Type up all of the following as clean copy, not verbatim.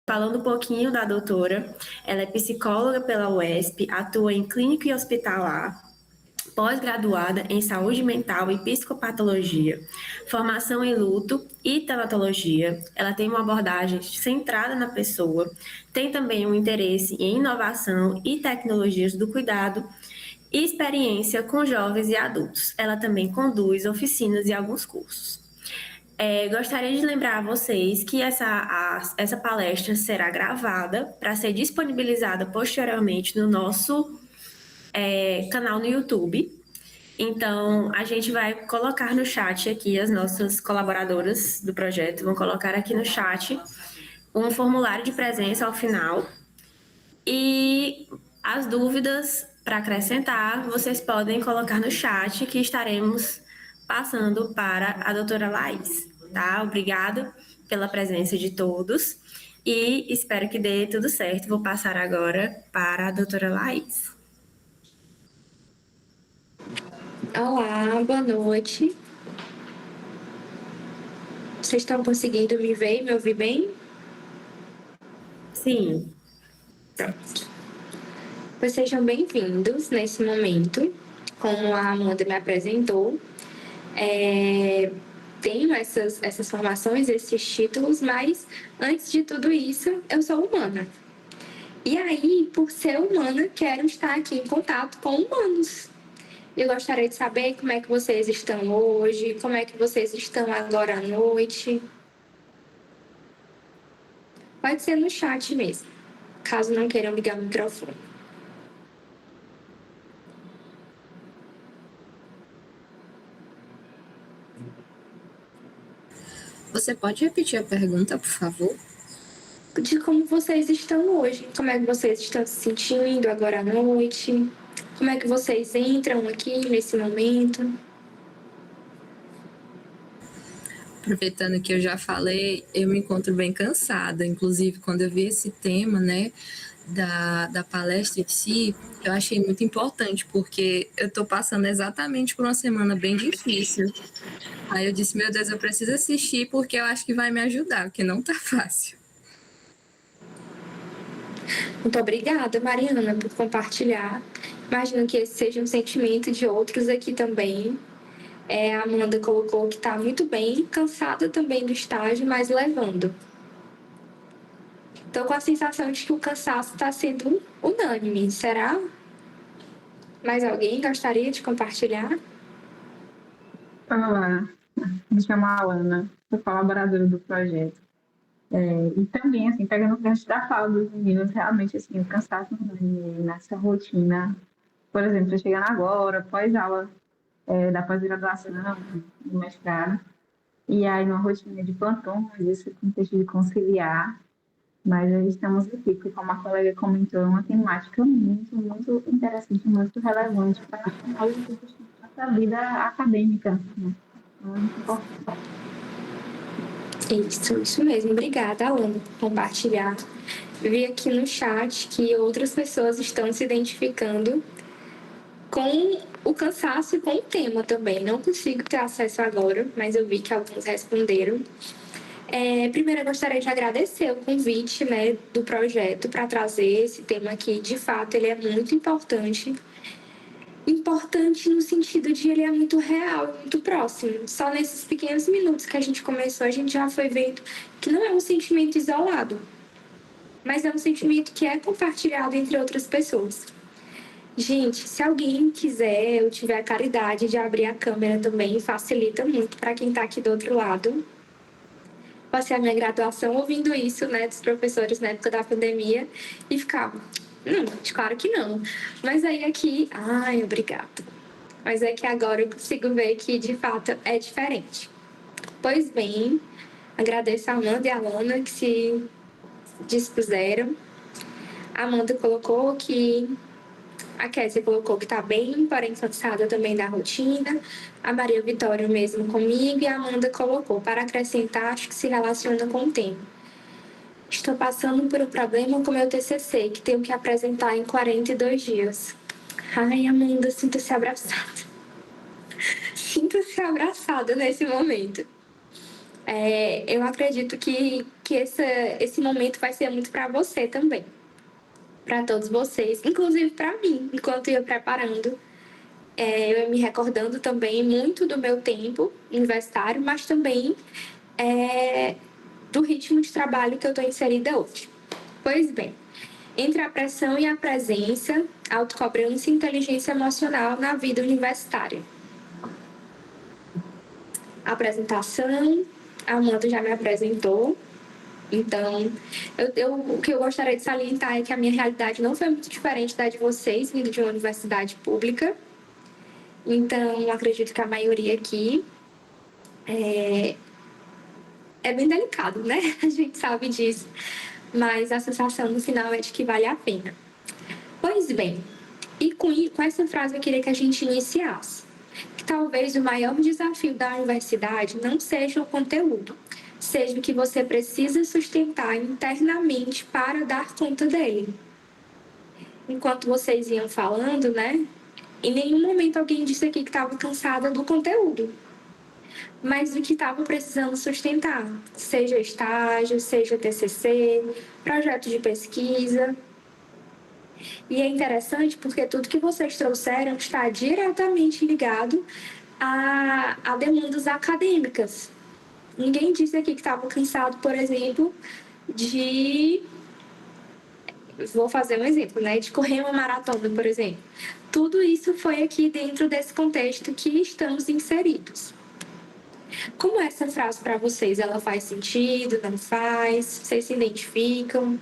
Falando um pouquinho da doutora, ela é psicóloga pela UESP, atua em clínica e hospitalar, pós-graduada em saúde mental e psicopatologia, formação em luto e tanatologia. Ela tem uma abordagem centrada na pessoa, tem também um interesse em inovação e tecnologias do cuidado e experiência com jovens e adultos. Ela também conduz oficinas e alguns cursos. Gostaria de lembrar a vocês que essa palestra será gravada para ser disponibilizada posteriormente no nosso canal no YouTube. Então, a gente vai colocar no chat aqui, as nossas colaboradoras do projeto vão colocar aqui no chat um formulário de presença ao final. E as dúvidas para acrescentar, vocês podem colocar no chat que estaremos passando para a doutora Laís, tá? Obrigado pela presença de todos e espero que dê tudo certo. Vou passar agora para a doutora Laís. Olá, boa noite. Vocês estão conseguindo me ver e me ouvir bem? Sim. Pronto. Pois sejam bem-vindos nesse momento. Como a Amanda me apresentou, tenho essas formações, esses títulos, mas antes de tudo isso, eu sou humana. E aí, por ser humana, quero estar aqui em contato com humanos. Eu gostaria de saber como é que vocês estão hoje, como é que vocês estão agora à noite. Pode ser no chat mesmo, caso não queiram ligar o microfone. Você pode repetir a pergunta, por favor? De como vocês estão hoje, como é que vocês estão se sentindo agora à noite, como é que vocês entram aqui nesse momento. Aproveitando que eu já falei, eu me encontro bem cansada. Inclusive, quando eu vi esse tema, né, da palestra em si, eu achei muito importante, porque eu estou passando exatamente por uma semana bem difícil. Aí eu disse, meu Deus, eu preciso assistir, porque eu acho que vai me ajudar, porque não está fácil. Muito obrigada, Mariana, por compartilhar. Imagino que esse seja um sentimento de outros aqui também. A Amanda colocou que está muito bem, cansada também do estágio, mas levando. Estou com a sensação de que o cansaço está sendo unânime. Será? Mais alguém gostaria de compartilhar? Olá, me chamo Alana, sou colaboradora do projeto. E também, assim, pegando o gancho da fala dos meninos, realmente, assim, o cansaço nessa rotina, por exemplo, chegando agora, pós-aula da pós-graduação, do mestrado, e aí numa rotina de plantões, esse contexto de conciliar, mas aí estamos aqui, porque como a colega comentou, é uma temática muito, muito interessante, muito relevante para a nossa vida acadêmica, né? Muito importante. Isso mesmo. Obrigada, Alana, por compartilhar. Vi aqui no chat que outras pessoas estão se identificando com o cansaço e com o tema também. Não consigo ter acesso agora, mas eu vi que alguns responderam. Primeiro, eu gostaria de agradecer o convite, né, do projeto para trazer esse tema aqui. De fato, ele é muito importante. Importante no sentido de ele é muito real, muito próximo. Só nesses pequenos minutos que a gente começou, a gente já foi vendo que não é um sentimento isolado, mas é um sentimento que é compartilhado entre outras pessoas. Gente, se alguém quiser ou tiver a caridade de abrir a câmera também, facilita muito para quem está aqui do outro lado. Passei a minha graduação ouvindo isso, né, dos professores na época da pandemia e ficava, não, claro que não. Mas aí aqui, obrigada. Mas é que agora eu consigo ver que de fato é diferente. Pois bem, agradeço a Amanda e a Alana que se dispuseram. A Amanda colocou que a Kézia colocou que está bem, porém cansada também da rotina. A Maria Vitória mesmo comigo e a Amanda colocou, para acrescentar, acho que se relaciona com o tema. Estou passando por um problema com meu TCC, que tenho que apresentar em 42 dias. Ai, Amanda, sinta-se abraçada. Sinta-se abraçada nesse momento. eu acredito que esse momento vai ser muito para você também, para todos vocês, inclusive para mim, enquanto eu ia preparando. Eu ia me recordando também muito do meu tempo universitário, mas também do ritmo de trabalho que eu estou inserida hoje. Pois bem, entre a pressão e a presença, autocobrança e inteligência emocional na vida universitária. Apresentação, a Amanda já me apresentou. Então, o que eu gostaria de salientar é que a minha realidade não foi muito diferente da de vocês, vindo de uma universidade pública. Então, acredito que a maioria aqui é bem delicado, né? A gente sabe disso. Mas a sensação no final é de que vale a pena. Pois bem, e com essa frase eu queria que a gente iniciasse. Que talvez o maior desafio da universidade não seja o conteúdo, seja o que você precisa sustentar internamente para dar conta dele. Enquanto vocês iam falando, né? Em nenhum momento alguém disse aqui que estava cansada do conteúdo, mas do que estava precisando sustentar, seja estágio, seja TCC, projeto de pesquisa. E é interessante porque tudo que vocês trouxeram está diretamente ligado a demandas acadêmicas. Ninguém disse aqui que estava cansado, por exemplo, vou fazer um exemplo, né? De correr uma maratona, por exemplo. Tudo isso foi aqui dentro desse contexto que estamos inseridos. Como é essa frase para vocês? Ela faz sentido? Não faz? Vocês se identificam?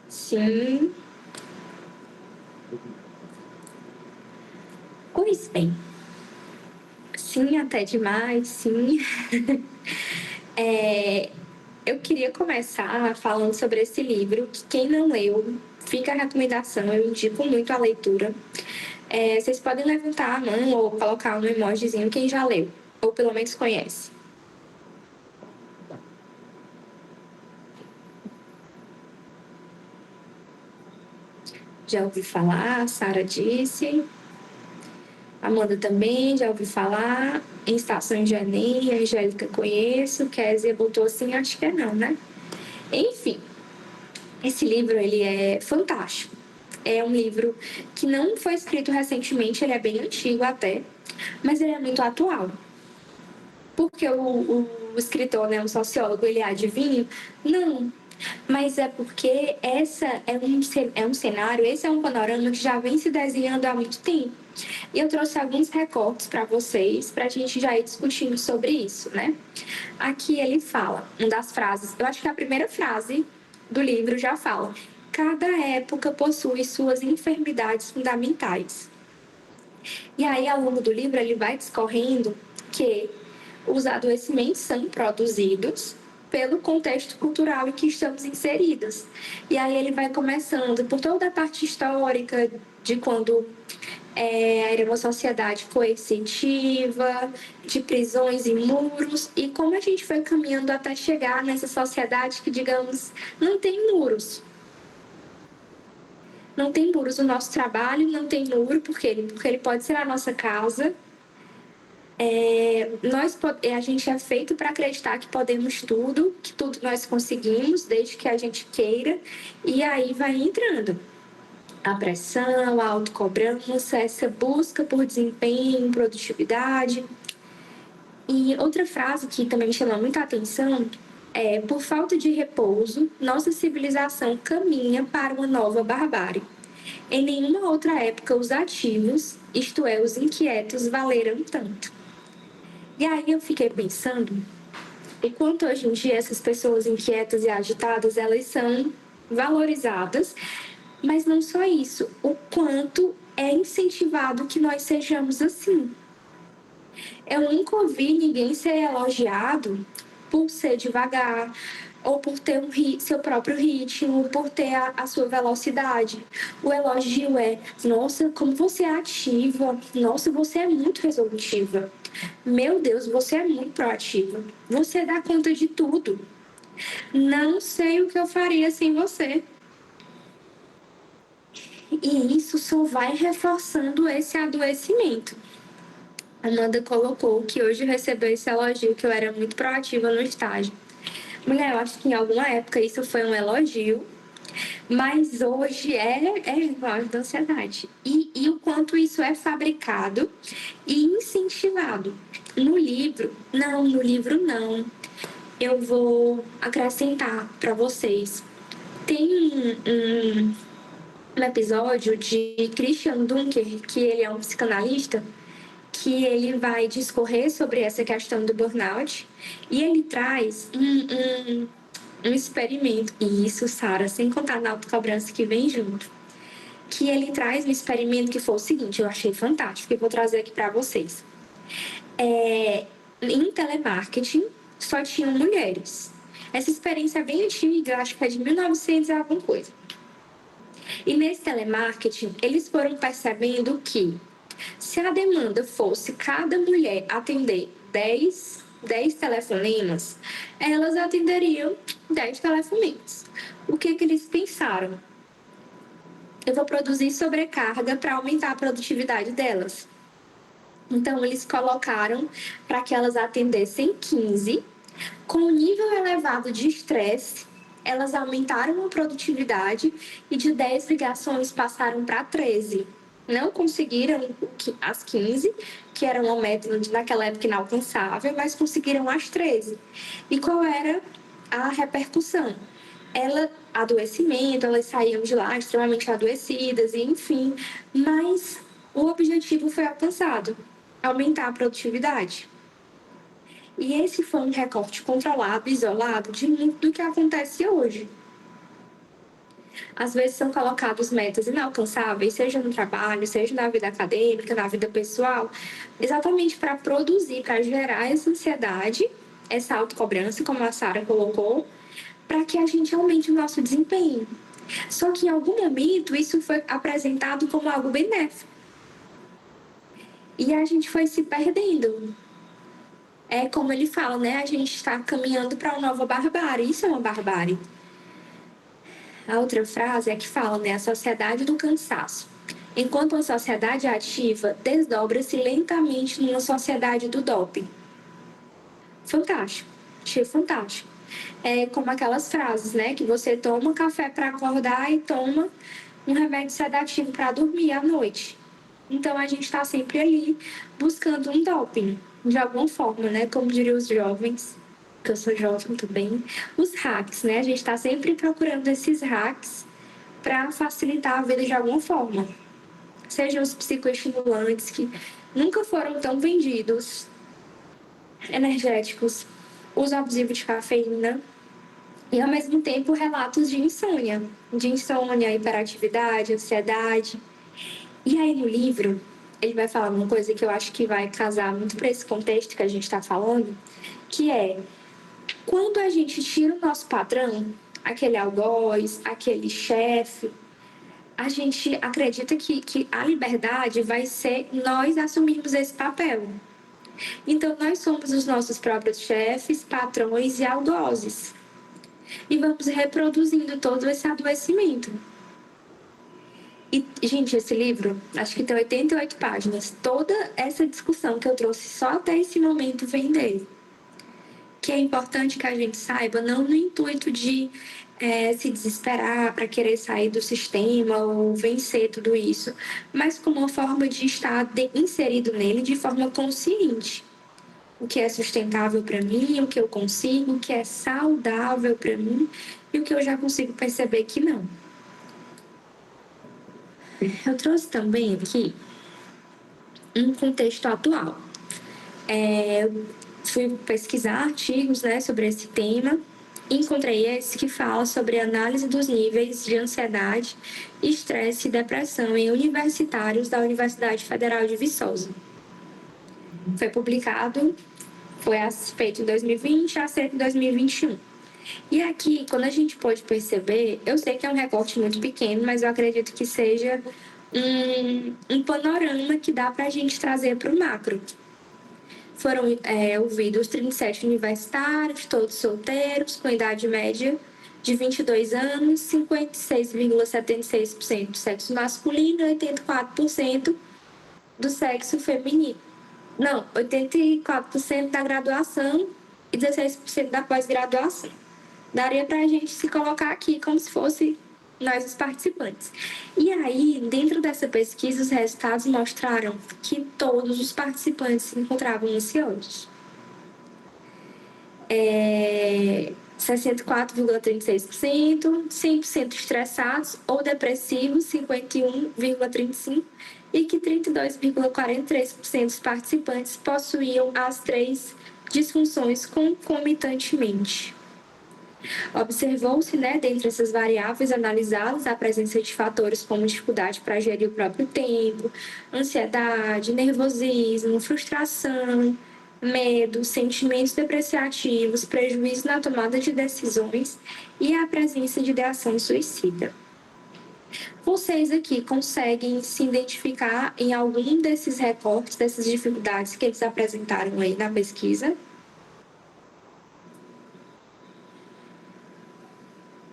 Sim. Pois bem. Sim, até demais, sim. Eu queria começar falando sobre esse livro, que quem não leu, fica a recomendação, eu indico muito a leitura. Vocês podem levantar a mão ou colocar um emojizinho quem já leu, ou pelo menos conhece. Já ouvi falar, a Sara disse. Amanda também, já ouvi falar. Em Estações de Enem, a Angélica conheço. Kézia botou assim, acho que não, né? Enfim, esse livro, ele é fantástico. É um livro que não foi escrito recentemente, ele é bem antigo até, mas ele é muito atual. Porque o escritor, né, o sociólogo, ele é adivinho? Não. Mas é porque esse é um cenário, esse é um panorama que já vem se desenhando há muito tempo. E eu trouxe alguns recortes para vocês, para a gente já ir discutindo sobre isso, né? Aqui ele fala, uma das frases, eu acho que a primeira frase do livro já fala: cada época possui suas enfermidades fundamentais. E aí, ao longo do livro, ele vai discorrendo que os adoecimentos são produzidos pelo contexto cultural em que estamos inseridos. E aí ele vai começando por toda a parte histórica de quando era uma sociedade coercitiva, de prisões e muros, e como a gente foi caminhando até chegar nessa sociedade que, digamos, não tem muros. Não tem muros. O nosso trabalho não tem muro, porque ele pode ser a nossa casa. A gente é feito para acreditar que podemos tudo, que tudo nós conseguimos, desde que a gente queira, e aí vai entrando a pressão, a autocobrança, essa busca por desempenho, produtividade. E outra frase que também me chama muita atenção é: por falta de repouso, nossa civilização caminha para uma nova barbárie. Em nenhuma outra época os ativos, isto é, os inquietos, valeram tanto. E aí eu fiquei pensando o quanto hoje em dia essas pessoas inquietas e agitadas, elas são valorizadas, mas não só isso, o quanto é incentivado que nós sejamos assim. Eu nunca ouvi ninguém ser elogiado por ser devagar, ou por ter seu próprio ritmo, por ter a sua velocidade. O elogio é: nossa, como você é ativa, nossa, você é muito resolutiva. Meu Deus, você é muito proativa. Você dá conta de tudo. Não sei o que eu faria sem você. E isso só vai reforçando esse adoecimento. Amanda colocou que hoje recebeu esse elogio, que eu era muito proativa no estágio. Mulher, eu acho que em alguma época isso foi um elogio, mas hoje é igual da ansiedade. E o quanto isso é fabricado e incentivado. No livro não. Eu vou acrescentar para vocês. Tem um episódio de Christian Dunker, que ele é um psicanalista, que ele vai discorrer sobre essa questão do burnout e ele traz um experimento. E isso, Sara, sem contar na autocobrança que vem junto. Que ele traz um experimento que foi o seguinte, eu achei fantástico, e vou trazer aqui para vocês. Em telemarketing, só tinham mulheres. Essa experiência é bem antiga, acho que é de 1900 e alguma coisa. E nesse telemarketing, eles foram percebendo que se a demanda fosse cada mulher atender 10 telefonemas, elas atenderiam 10 telefonemas. O que eles pensaram? Eu vou produzir sobrecarga para aumentar a produtividade delas. Então, eles colocaram para que elas atendessem 15. Com um nível elevado de estresse, elas aumentaram a produtividade e de 10 ligações passaram para 13. Não conseguiram as 15, que era uma meta naquela época inalcançável, mas conseguiram as 13. E qual era a repercussão? Adoecimento, elas saíam de lá extremamente adoecidas, e enfim. Mas o objetivo foi alcançado, aumentar a produtividade. E esse foi um recorte controlado, isolado de muito do que acontece hoje. Às vezes são colocados metas inalcançáveis, seja no trabalho, seja na vida acadêmica, na vida pessoal, exatamente para produzir, para gerar essa ansiedade, essa autocobrança, como a Sara colocou, para que a gente aumente o nosso desempenho. Só que em algum momento isso foi apresentado como algo benéfico. E a gente foi se perdendo. É como ele fala, né? A gente está caminhando para uma nova barbárie. Isso é uma barbárie. A outra frase é que fala, né? A sociedade do cansaço. Enquanto a sociedade ativa desdobra-se lentamente numa sociedade do doping. Fantástico. Achei fantástico. É como aquelas frases, né? Que você toma café para acordar e toma um remédio sedativo para dormir à noite. Então, a gente está sempre ali buscando um doping, de alguma forma, né? Como diriam os jovens, que eu sou jovem também, os hacks, né? A gente está sempre procurando esses hacks para facilitar a vida de alguma forma. Sejam os psicoestimulantes, que nunca foram tão vendidos, energéticos, uso abusivo de cafeína, e ao mesmo tempo relatos de insônia, hiperatividade, ansiedade. E aí no livro, ele vai falar uma coisa que eu acho que vai casar muito para esse contexto que a gente está falando, que é quando a gente tira o nosso padrão, aquele algoz, aquele chefe, a gente acredita que a liberdade vai ser nós assumirmos esse papel. Então, nós somos os nossos próprios chefes, patrões e algozes. E vamos reproduzindo todo esse adoecimento. E, gente, esse livro, acho que tem 88 páginas. Toda essa discussão que eu trouxe só até esse momento vem dele. Que é importante que a gente saiba, não no intuito de se desesperar para querer sair do sistema ou vencer tudo isso, mas como uma forma de estar inserido nele de forma consciente. O que é sustentável para mim, o que eu consigo, o que é saudável para mim e o que eu já consigo perceber que não. Eu trouxe também aqui um contexto atual. Fui pesquisar artigos, né, sobre esse tema e encontrei esse que fala sobre a análise dos níveis de ansiedade, estresse e depressão em universitários da Universidade Federal de Viçosa. Foi publicado, foi feito em 2020 a ser em 2021. E aqui, quando a gente pode perceber, eu sei que é um recorte muito pequeno, mas eu acredito que seja um panorama que dá para a gente trazer para o macro. Foram ouvidos 37 universitários, todos solteiros, com idade média de 22 anos, 56,76% do sexo masculino e 84% do sexo feminino. Não, 84% da graduação e 16% da pós-graduação. Daria para a gente se colocar aqui como se fosse nós os participantes. E aí, dentro dessa pesquisa, os resultados mostraram que todos os participantes se encontravam ansiosos. 64,36%, 100% estressados ou depressivos, 51,35%, e que 32,43% dos participantes possuíam as 3 disfunções concomitantemente. Observou-se, dentre essas variáveis analisadas, a presença de fatores como dificuldade para gerir o próprio tempo, ansiedade, nervosismo, frustração, medo, sentimentos depreciativos, prejuízo na tomada de decisões e a presença de ideação suicida. Vocês aqui conseguem se identificar em algum desses recortes, dessas dificuldades que eles apresentaram aí na pesquisa?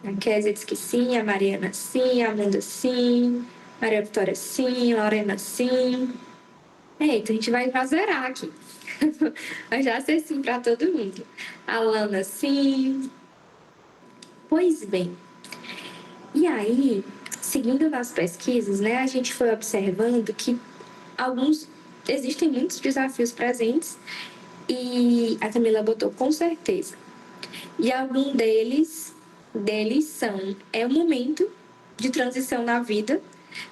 A Kézia diz que sim, a Mariana sim, a Amanda sim, Maria Vitória sim, a Lorena sim. Eita, a gente vai zerar aqui. Vai já ser sim para todo mundo. A Lana sim. Pois bem. E aí, seguindo nas pesquisas, a gente foi observando que existem muitos desafios presentes e a Camila botou com certeza. E algum deles são o momento de transição na vida,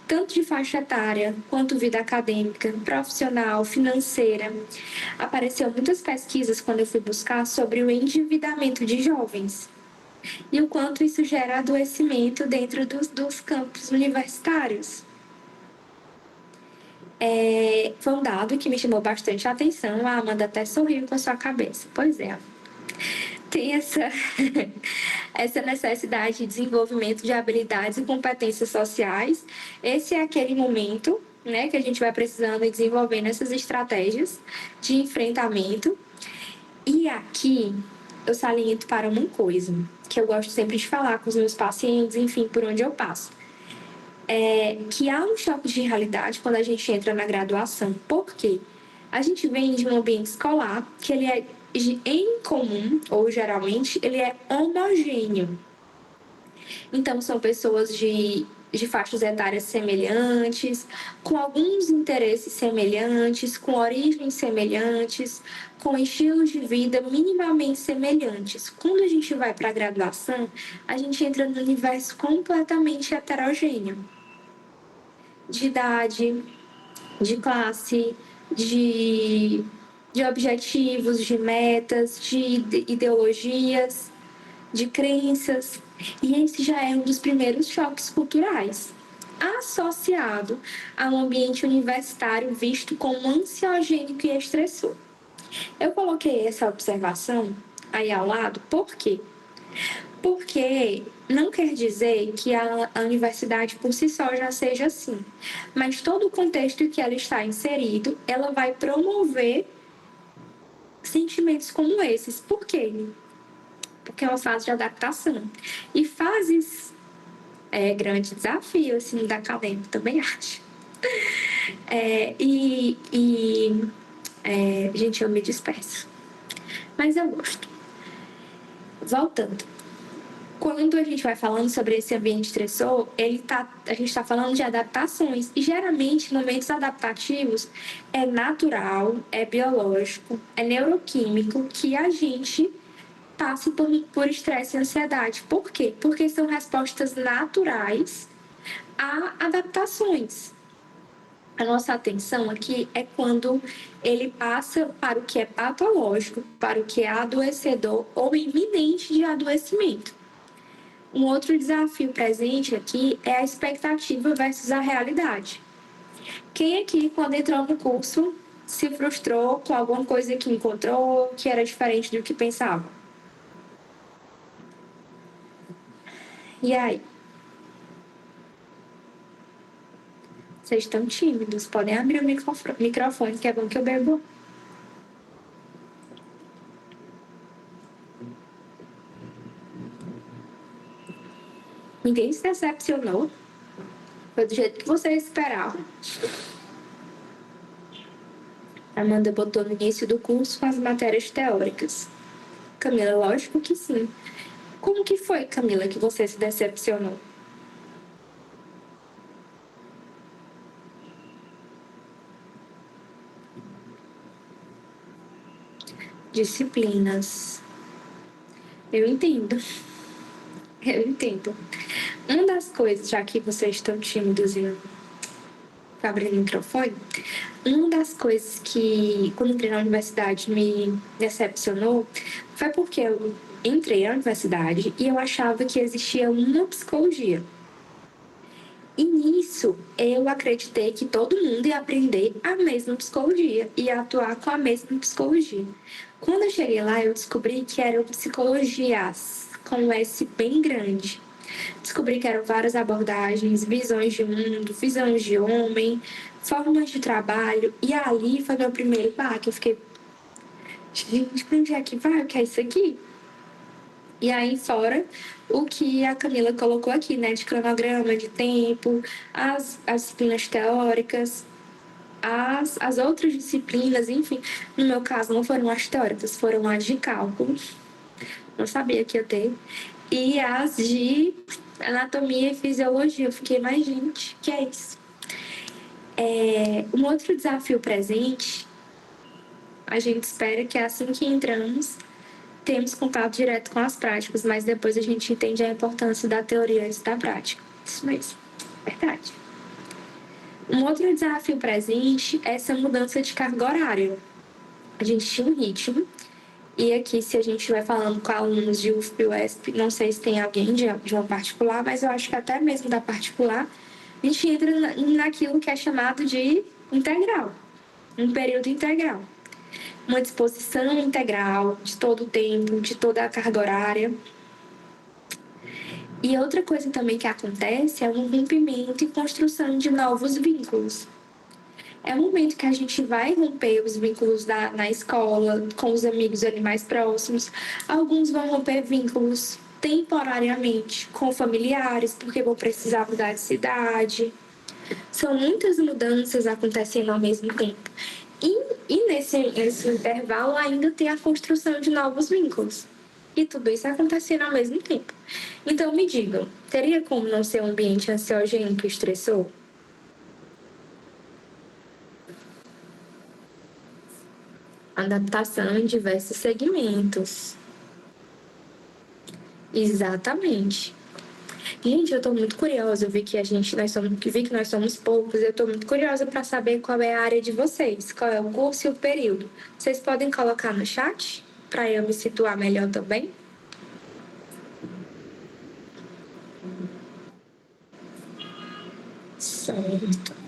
tanto de faixa etária quanto vida acadêmica, profissional, financeira. Apareceu muitas pesquisas quando eu fui buscar sobre o endividamento de jovens e o quanto isso gera adoecimento dentro dos campos universitários. Foi um dado que me chamou bastante a atenção. A Amanda até sorriu com a sua cabeça. Pois é, tem essa necessidade de desenvolvimento de habilidades e competências sociais. Esse é aquele momento, que a gente vai precisando e desenvolvendo essas estratégias de enfrentamento. E aqui eu saliento para uma coisa que eu gosto sempre de falar com os meus pacientes, enfim, por onde eu passo. Que há um choque de realidade quando a gente entra na graduação. Por quê? A gente vem de um ambiente escolar que ele é em comum, ou geralmente, ele é homogêneo. Então, são pessoas de faixas etárias semelhantes, com alguns interesses semelhantes, com origens semelhantes, com estilos de vida minimamente semelhantes. Quando a gente vai para a graduação, a gente entra num universo completamente heterogêneo. De idade, de classe, de objetivos, de metas, de ideologias, de crenças. E esse já é um dos primeiros choques culturais, associado a um ambiente universitário visto como ansiogênico e estressor. Eu coloquei essa observação aí ao lado, por quê? Porque não quer dizer que a universidade por si só já seja assim, mas todo o contexto que ela está inserido, ela vai promover sentimentos como esses. Por quê? Porque é uma fase de adaptação. E fases grande desafio, assim, da acadêmica, também acho. Gente, eu me disperso. Mas eu gosto. Voltando. Quando a gente vai falando sobre esse ambiente estressor, a gente está falando de adaptações. E, geralmente, momentos adaptativos é natural, é biológico, é neuroquímico que a gente passe por estresse e ansiedade. Por quê? Porque são respostas naturais a adaptações. A nossa atenção aqui é quando ele passa para o que é patológico, para o que é adoecedor ou iminente de adoecimento. Um outro desafio presente aqui é a expectativa versus a realidade. Quem aqui, quando entrou no curso, se frustrou com alguma coisa que encontrou que era diferente do que pensava? E aí? Vocês estão tímidos, podem abrir o microfone, que é bom que eu bebo. Ninguém se decepcionou. Foi do jeito que você esperava. Amanda botou no início do curso com as matérias teóricas. Camila, lógico que sim. Como que foi, Camila, que você se decepcionou? Disciplinas. Eu entendo. Eu entendo. Uma das coisas, já que vocês estão tímidos e abrindo o microfone, uma das coisas que, quando entrei na universidade, me decepcionou foi porque eu entrei na universidade e eu achava que existia uma psicologia. E nisso, eu acreditei que todo mundo ia aprender a mesma psicologia, ia atuar com a mesma psicologia. Quando eu cheguei lá, eu descobri que eram psicologias, com um S bem grande. Descobri que eram várias abordagens, visões de mundo, visões de homem, formas de trabalho. E ali foi meu primeiro baque. Eu fiquei, gente, pra onde é que vai? O que é isso aqui? E aí, fora o que a Camila colocou aqui, né? De cronograma, de tempo, as disciplinas teóricas, as outras disciplinas, enfim. No meu caso, não foram as teóricas, foram as de cálculo. Não sabia que ia ter. E as de anatomia e fisiologia. Eu fiquei, mas gente, que é isso? Um outro desafio presente, a gente espera que assim que entramos, temos contato direto com as práticas, mas depois a gente entende a importância da teoria antes da prática. Isso mesmo, verdade. Um outro desafio presente é essa mudança de carga horária. A gente tinha um ritmo, e aqui, se a gente estiver falando com alunos de UFP e UESP, não sei se tem alguém de uma particular, mas eu acho que até mesmo da particular, a gente entra naquilo que é chamado de integral, um período integral. Uma disposição integral de todo o tempo, de toda a carga horária. E outra coisa também que acontece é um rompimento e construção de novos vínculos. É o momento que a gente vai romper os vínculos na escola, com os amigos ali mais próximos. Alguns vão romper vínculos temporariamente com familiares, porque vão precisar mudar de cidade. São muitas mudanças acontecendo ao mesmo tempo. E nesse intervalo ainda tem a construção de novos vínculos. E tudo isso acontecendo ao mesmo tempo. Então me digam, teria como não ser um ambiente ansiogênico e estressor? Adaptação em diversos segmentos. Exatamente. Gente, eu tô muito curiosa. Eu vi que nós somos poucos. Eu tô muito curiosa para saber qual é a área de vocês, qual é o curso e o período. Vocês podem colocar no chat para eu me situar melhor também? Certo.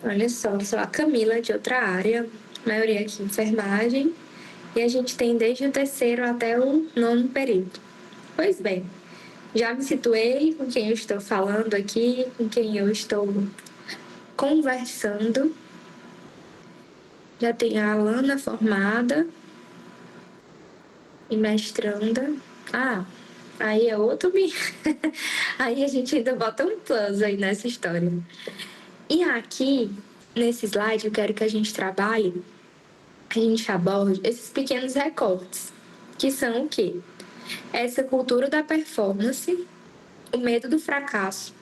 Olha só, sou a Camila, de outra área, maioria aqui enfermagem, e a gente tem desde o terceiro até o nono período. Pois bem, já me situei com quem eu estou falando aqui, com quem eu estou conversando. Já tem a Alana formada e mestranda. Aí é outro... Aí a gente ainda bota um plus aí nessa história. E aqui, nesse slide, eu quero que a gente trabalhe, que a gente aborde esses pequenos recortes, que são o quê? Essa cultura da performance, o medo do fracasso,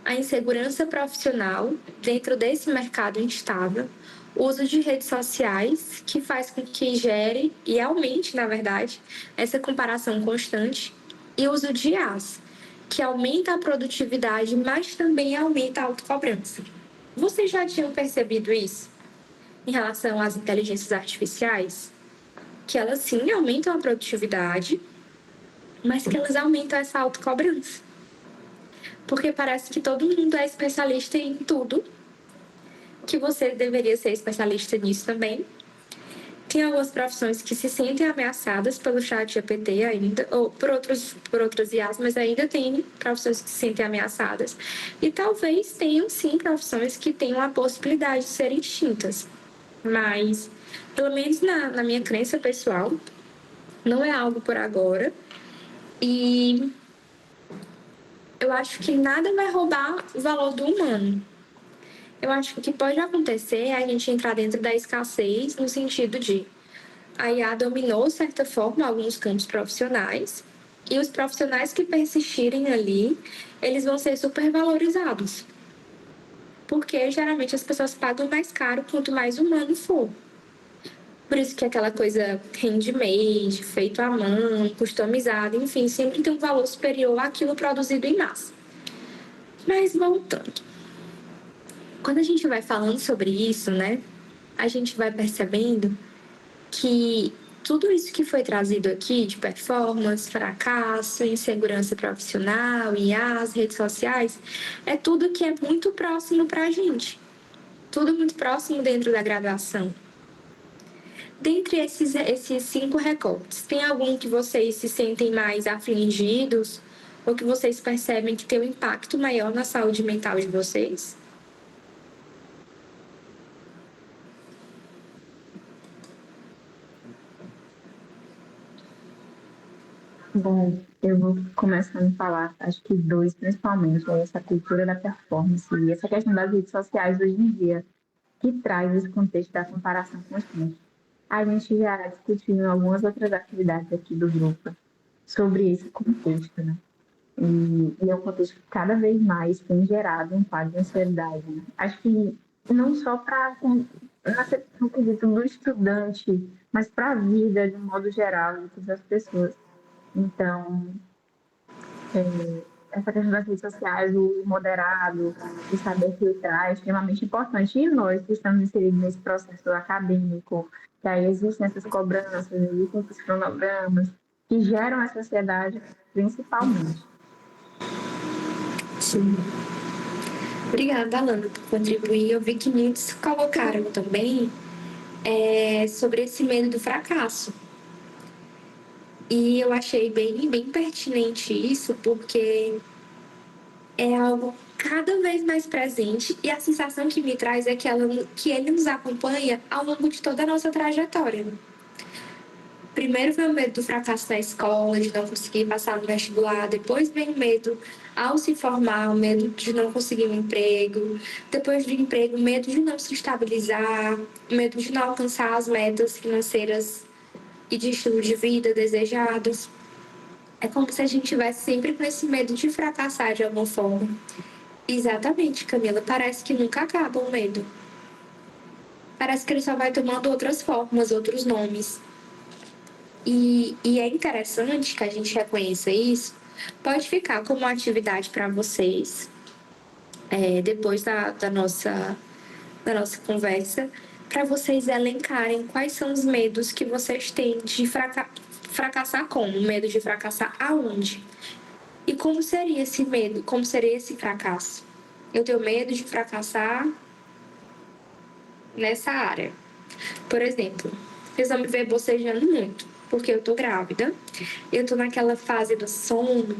a insegurança profissional dentro desse mercado instável, o uso de redes sociais, que faz com que gere e aumente, na verdade, essa comparação constante, e o uso de IAs, que aumenta a produtividade, mas também aumenta a autocobrança. Vocês já tinham percebido isso em relação às inteligências artificiais? Que elas sim aumentam a produtividade, mas que elas aumentam essa autocobrança. Porque parece que todo mundo é especialista em tudo que você deveria ser especialista nisso também. Tem algumas profissões que se sentem ameaçadas pelo chat GPT ainda, ou por outras IAs, mas ainda tem profissões que se sentem ameaçadas. E talvez tenham, sim, profissões que tenham a possibilidade de serem extintas. Mas, pelo menos na minha crença pessoal, não é algo por agora. E eu acho que nada vai roubar o valor do humano. Eu acho que o que pode acontecer é a gente entrar dentro da escassez, no sentido de a IA dominou, de certa forma, alguns campos profissionais, e os profissionais que persistirem ali, eles vão ser supervalorizados. Porque geralmente as pessoas pagam mais caro quanto mais humano for. Por isso que aquela coisa handmade, feito à mão, customizado, enfim, sempre tem um valor superior àquilo produzido em massa. Mas voltando. Quando a gente vai falando sobre isso, né, a gente vai percebendo que tudo isso que foi trazido aqui, de performance, fracasso, insegurança profissional, IAs, redes sociais, é tudo que é muito próximo para a gente. Tudo muito próximo dentro da graduação. Dentre esses 5 recortes, tem algum que vocês se sentem mais afligidos ou que vocês percebem que tem um impacto maior na saúde mental de vocês? Bom, eu vou começando a falar, acho que 2 principalmente, é essa cultura da performance e essa questão das redes sociais hoje em dia, que traz esse contexto da comparação constante. A gente já discutiu em algumas outras atividades aqui do grupo sobre esse contexto, né? E é um contexto que cada vez mais tem gerado um quadro de ansiedade, né? Acho que não só para no quesito do estudante, mas para a vida de um modo geral de todas as pessoas. Então, essa questão das redes sociais, o uso moderado, de saber filtrar é extremamente importante. E nós que estamos inseridos nesse processo acadêmico, que aí existem essas cobranças, existem esses cronogramas, que geram essa ansiedade principalmente. Sim. Obrigada, Alana, por contribuir. Eu vi que muitos colocaram também sobre esse medo do fracasso. E eu achei bem pertinente isso, porque é algo cada vez mais presente e a sensação que me traz é que ele nos acompanha ao longo de toda a nossa trajetória. Primeiro vem o medo do fracasso na escola, de não conseguir passar no vestibular. Depois vem o medo ao se formar, o medo de não conseguir um emprego. Depois do emprego, o medo de não se estabilizar, o medo de não alcançar as metas financeiras e de estilo de vida desejados. É como se a gente tivesse sempre com esse medo de fracassar de alguma forma. Exatamente, Camila. Parece que nunca acaba o medo. Parece que ele só vai tomando outras formas, outros nomes. E é interessante que a gente reconheça isso. Pode ficar como uma atividade para vocês, depois da nossa conversa, para vocês elencarem quais são os medos que vocês têm de fracassar como? Medo de fracassar aonde? E como seria esse medo? Como seria esse fracasso? Eu tenho medo de fracassar nessa área. Por exemplo, vocês vão me ver bocejando muito, porque eu tô grávida, eu tô naquela fase do sono,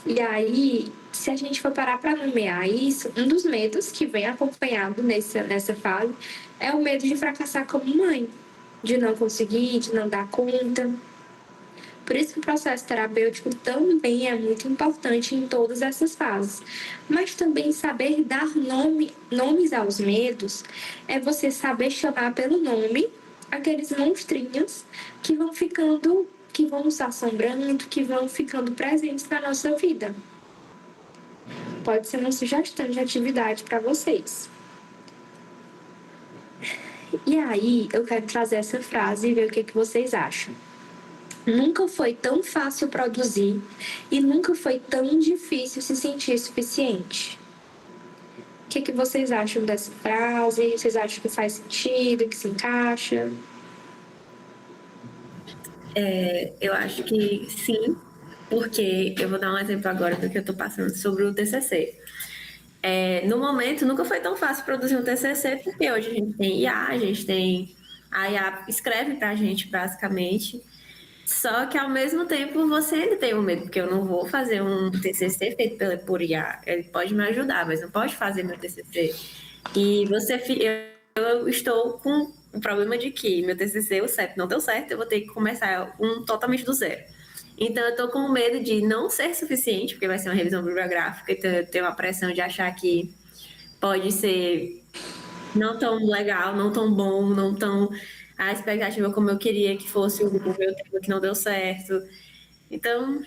e aí, se a gente for parar para nomear isso, um dos medos que vem acompanhado nessa fase é o medo de fracassar como mãe, de não conseguir, de não dar conta. Por isso que o processo terapêutico também é muito importante em todas essas fases. Mas também saber dar nomes aos medos é você saber chamar pelo nome aqueles monstrinhos que vão ficando, que vão nos assombrando, que vão ficando presentes na nossa vida. Pode ser uma sugestão de atividade para vocês. E aí, eu quero trazer essa frase e ver o que vocês acham. Nunca foi tão fácil produzir e nunca foi tão difícil se sentir suficiente. O que vocês acham dessa frase? Vocês acham que faz sentido, que se encaixa? Eu acho que sim, porque eu vou dar um exemplo agora do que eu estou passando sobre o TCC. No momento, nunca foi tão fácil produzir um TCC, porque hoje a gente tem IA, a gente tem... A IA escreve para a gente, basicamente. Só que, ao mesmo tempo, você ainda tem um medo, porque eu não vou fazer um TCC feito por IA. Ele pode me ajudar, mas não pode fazer meu TCC. E eu estou com o problema de que meu TCC, o CEP, não deu certo, eu vou ter que começar totalmente do zero. Então, eu estou com medo de não ser suficiente, porque vai ser uma revisão bibliográfica, então eu tenho a pressão de achar que pode ser não tão legal, não tão bom, não tão a expectativa como eu queria que fosse o meu tema que não deu certo. Então,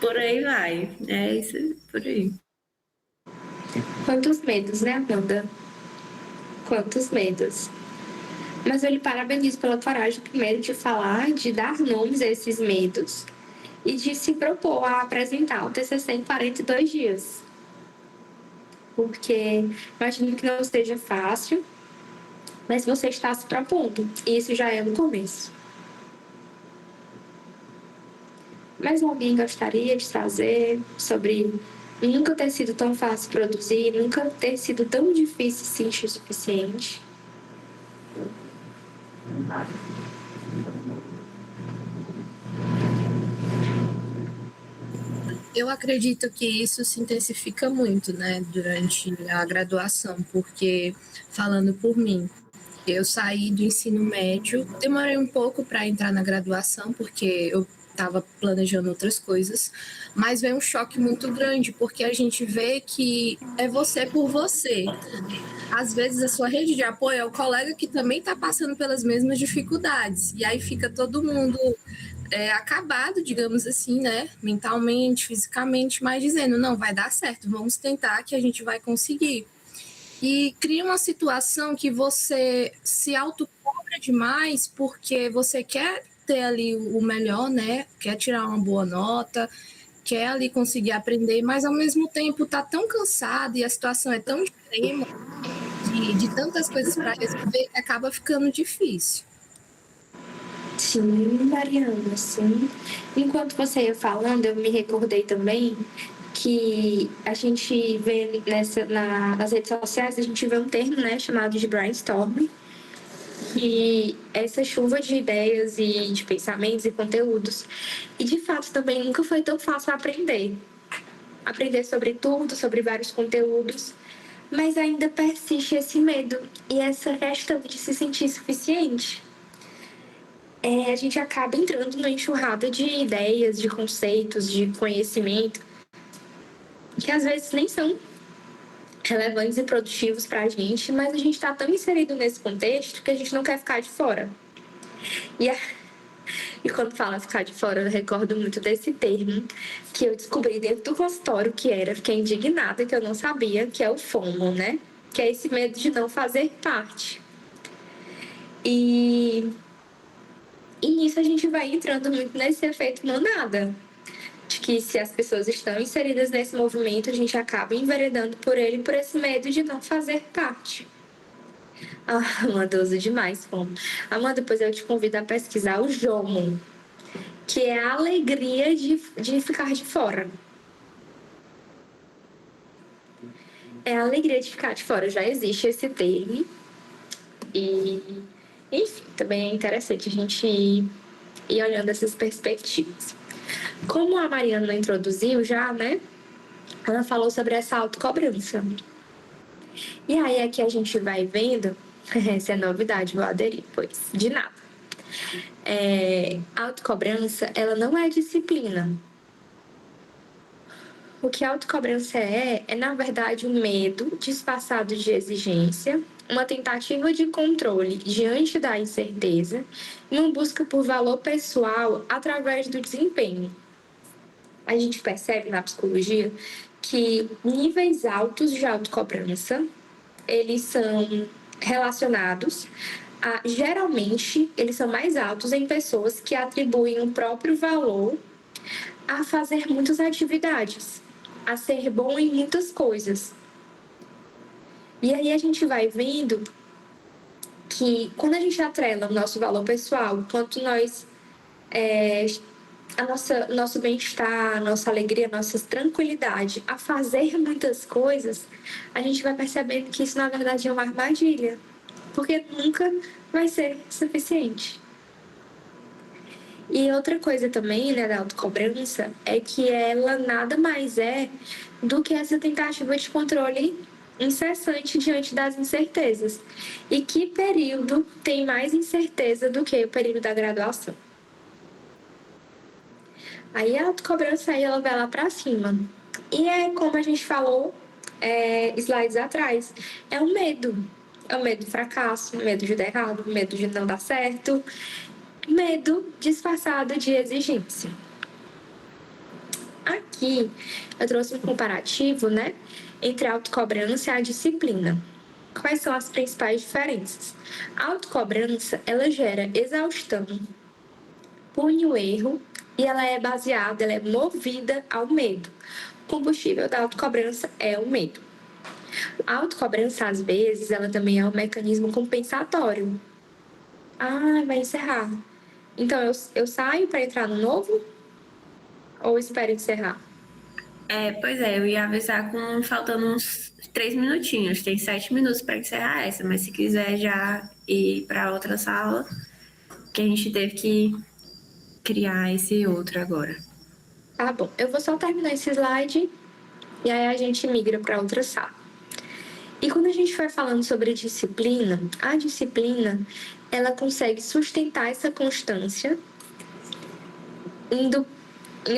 por aí vai. É isso, por aí. Quantos medos, né, Amanda? Quantos medos. Mas eu lhe parabenizo pela coragem, primeiro, de falar, de dar nomes a esses medos e de se propor a apresentar o TCC em 42 dias. Porque imagino que não seja fácil, mas você está se propondo. E isso já é no começo. Mas alguém gostaria de trazer sobre nunca ter sido tão fácil produzir, nunca ter sido tão difícil se sentir o suficiente? Eu acredito que isso se intensifica muito, né, durante a graduação, porque, falando por mim, eu saí do ensino médio, demorei um pouco para entrar na graduação, porque eu estava planejando outras coisas, mas veio um choque muito grande, porque a gente vê que é você por você. Às vezes a sua rede de apoio é o colega que também está passando pelas mesmas dificuldades, e aí fica todo mundo acabado, digamos assim, né? Mentalmente, fisicamente, mas dizendo, não, vai dar certo, vamos tentar que a gente vai conseguir. E cria uma situação que você se autocobra demais porque você quer ter ali o melhor, né? Quer tirar uma boa nota, quer ali conseguir aprender, mas ao mesmo tempo tá tão cansado e a situação é tão extrema de tantas coisas para resolver que acaba ficando difícil. Sim, Mariana, sim. Enquanto você ia falando, eu me recordei também que a gente vê nas redes sociais, a gente vê um termo, né, chamado de brainstorming. E essa chuva de ideias e de pensamentos e conteúdos. E, de fato, também nunca foi tão fácil aprender. Aprender sobre tudo, sobre vários conteúdos. Mas ainda persiste esse medo e essa questão de se sentir suficiente. A gente acaba entrando numa enxurrada de ideias, de conceitos, de conhecimento, que às vezes nem são relevantes e produtivos para a gente, mas a gente está tão inserido nesse contexto que a gente não quer ficar de fora. E quando fala ficar de fora, eu recordo muito desse termo que eu descobri dentro do consultório, fiquei indignada, que eu não sabia, que é o FOMO, né? Que é esse medo de não fazer parte. E nisso a gente vai entrando muito nesse efeito manada, de que se as pessoas estão inseridas nesse movimento, a gente acaba enveredando por ele por esse medo de não fazer parte. Amanda, uso demais, FOMO. Amanda, depois eu te convido a pesquisar o JOMO, que é a alegria de ficar de fora. É a alegria de ficar de fora. Já existe esse termo. E, enfim, também é interessante a gente ir olhando essas perspectivas. Como a Mariana introduziu já, né? Ela falou sobre essa autocobrança. E aí aqui a gente vai vendo, essa é novidade, vou aderir, pois, de nada. A autocobrança, ela não é disciplina. O que a autocobrança é na verdade, um medo disfarçado de exigência, uma tentativa de controle diante da incerteza e uma busca por valor pessoal através do desempenho. A gente percebe na psicologia que níveis altos de autocobrança, eles são relacionados geralmente, eles são mais altos em pessoas que atribuem o próprio valor a fazer muitas atividades, a ser bom em muitas coisas. E aí a gente vai vendo que quando a gente atrela o nosso valor pessoal, quanto nós nosso bem-estar, nossa alegria, nossa tranquilidade a fazer muitas coisas, a gente vai percebendo que isso, na verdade, é uma armadilha, porque nunca vai ser suficiente. E outra coisa também, né, da autocobrança, é que ela nada mais é do que essa tentativa de controle incessante diante das incertezas. E que período tem mais incerteza do que o período da graduação? Aí a autocobrança aí ela vai lá para cima. E é como a gente falou slides atrás, é o medo. É o medo do fracasso, medo de dar errado, medo de não dar certo, medo disfarçado de exigência. Aqui eu trouxe um comparativo, né, entre a autocobrança e a disciplina. Quais são as principais diferenças? A autocobrança, ela gera exaustão, pune o erro e ela é movida ao medo. O combustível da autocobrança é o medo. A autocobrança, às vezes, ela também é um mecanismo compensatório. Ah, vai encerrar. Então, eu saio para entrar no novo ou espero encerrar? Pois é, eu ia avisar com faltando uns 3 minutinhos. Tem 7 minutos para encerrar essa, mas se quiser já ir para outra sala, que a gente teve que criar esse outro agora. Tá bom, eu vou só terminar esse slide e aí a gente migra para outra sala. E quando a gente vai falando sobre disciplina, a disciplina ela consegue sustentar essa constância indo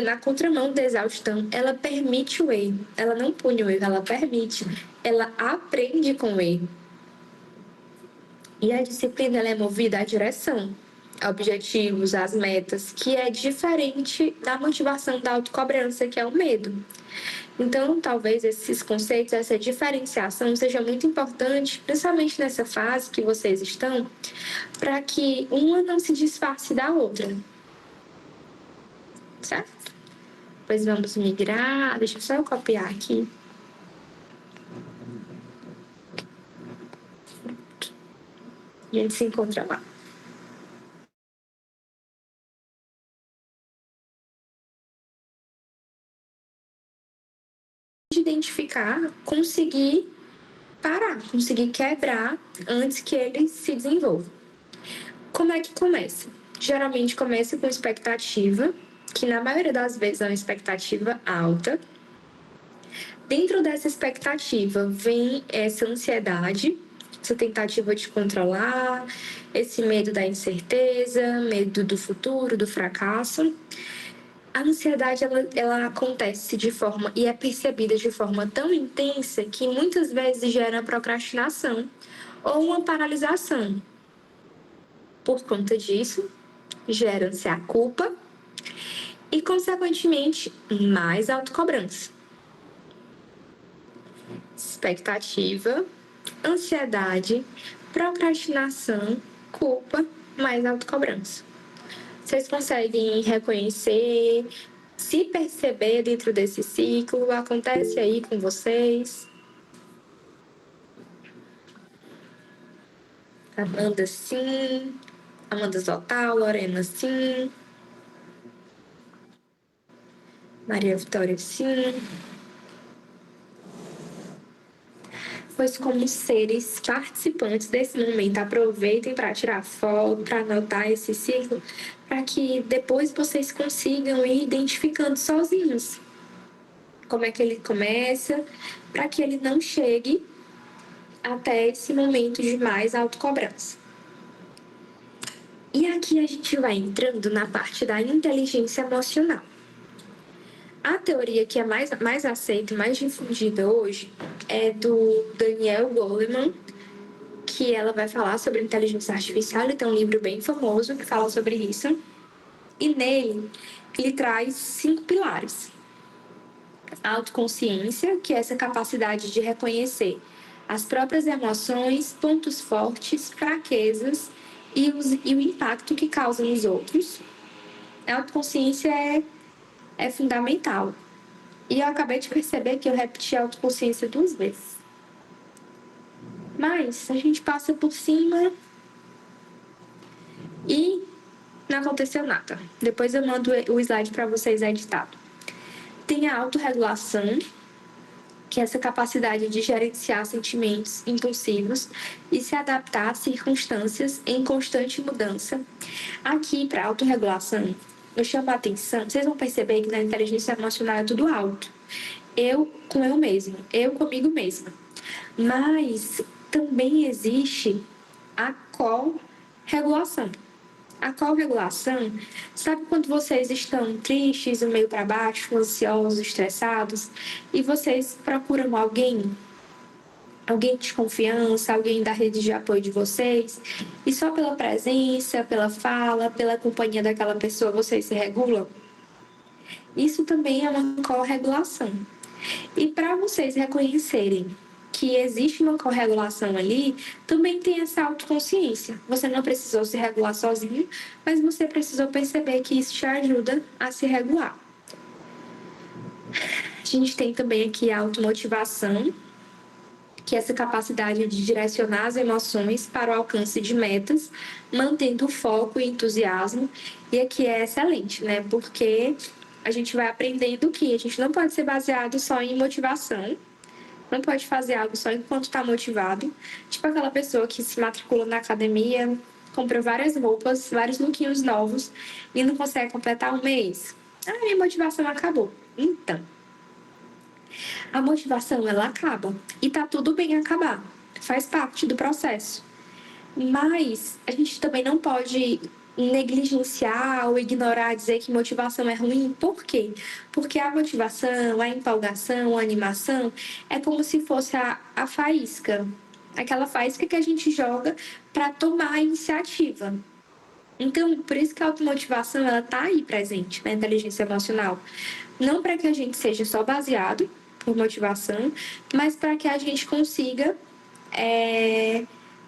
na contramão da exaustão. Ela permite o erro, ela não pune o erro, ela permite, ela aprende com o erro. E a disciplina ela é movida à direção, a objetivos, às metas, que é diferente da motivação da autocobrança, que é o medo. Então, talvez esses conceitos, essa diferenciação seja muito importante, principalmente nessa fase que vocês estão, para que uma não se disfarce da outra. Certo? Pois vamos migrar. Deixa eu só copiar aqui. A gente se encontra lá. De identificar, conseguir parar, conseguir quebrar antes que ele se desenvolva. Como é que começa? Geralmente começa com expectativa, que na maioria das vezes é uma expectativa alta. Dentro dessa expectativa vem essa ansiedade, essa tentativa de controlar, esse medo da incerteza, medo do futuro, do fracasso. A ansiedade ela acontece de forma e é percebida de forma tão intensa que muitas vezes gera procrastinação ou uma paralisação. Por conta disso, gera-se a culpa e, consequentemente, mais autocobrança. Expectativa, ansiedade, procrastinação, culpa, mais autocobrança. Vocês conseguem reconhecer, se perceber dentro desse ciclo? Acontece aí com vocês? Amanda, sim. Amanda Zotal, Lorena, sim. Maria Vitória, sim. Pois, como seres participantes desse momento, aproveitem para tirar foto, para anotar esse ciclo, para que depois vocês consigam ir identificando sozinhos como é que ele começa, para que ele não chegue até esse momento de mais autocobrança. E aqui a gente vai entrando na parte da inteligência emocional. A teoria que é mais aceita e mais difundida hoje é do Daniel Goleman, que ela vai falar sobre inteligência artificial. Ele tem um livro bem famoso que fala sobre isso. E nele, ele traz 5 pilares. A autoconsciência, que é essa capacidade de reconhecer as próprias emoções, pontos fortes, fraquezas e o impacto que causam nos outros. A autoconsciência é fundamental. E eu acabei de perceber que eu repeti a autoconsciência 2 vezes. Mas a gente passa por cima e não aconteceu nada. Depois eu mando o slide para vocês editado. Tem a autorregulação, que é essa capacidade de gerenciar sentimentos impulsivos e se adaptar a circunstâncias em constante mudança. Aqui, para a autorregulação, eu chamo a atenção, vocês vão perceber que na inteligência emocional é tudo alto. Eu com eu mesmo, eu comigo mesma. Mas também existe a co-regulação. A co-regulação, sabe quando vocês estão tristes, meio para baixo, ansiosos, estressados, e vocês procuram alguém de confiança, alguém da rede de apoio de vocês, e só pela presença, pela fala, pela companhia daquela pessoa, vocês se regulam? Isso também é uma corregulação. E para vocês reconhecerem que existe uma corregulação ali, também tem essa autoconsciência. Você não precisou se regular sozinho, mas você precisou perceber que isso te ajuda a se regular. A gente tem também aqui a automotivação, que é essa capacidade de direcionar as emoções para o alcance de metas, mantendo o foco e entusiasmo. E aqui é excelente, né? Porque a gente vai aprendendo que a gente não pode ser baseado só em motivação, não pode fazer algo só enquanto está motivado. Tipo aquela pessoa que se matricula na academia, compra várias roupas, vários lookinhos novos e não consegue completar um mês. Ah, minha motivação acabou. Então, a motivação, ela acaba. E tá tudo bem acabar. Faz parte do processo. Mas a gente também não pode negligenciar ou ignorar, dizer que motivação é ruim. Por quê? Porque a motivação, a empolgação, a animação é como se fosse a faísca. Aquela faísca que a gente joga para tomar a iniciativa. Então, por isso que a automotivação ela tá aí presente na inteligência emocional. Não para que a gente seja só baseado por motivação, mas para que a gente consiga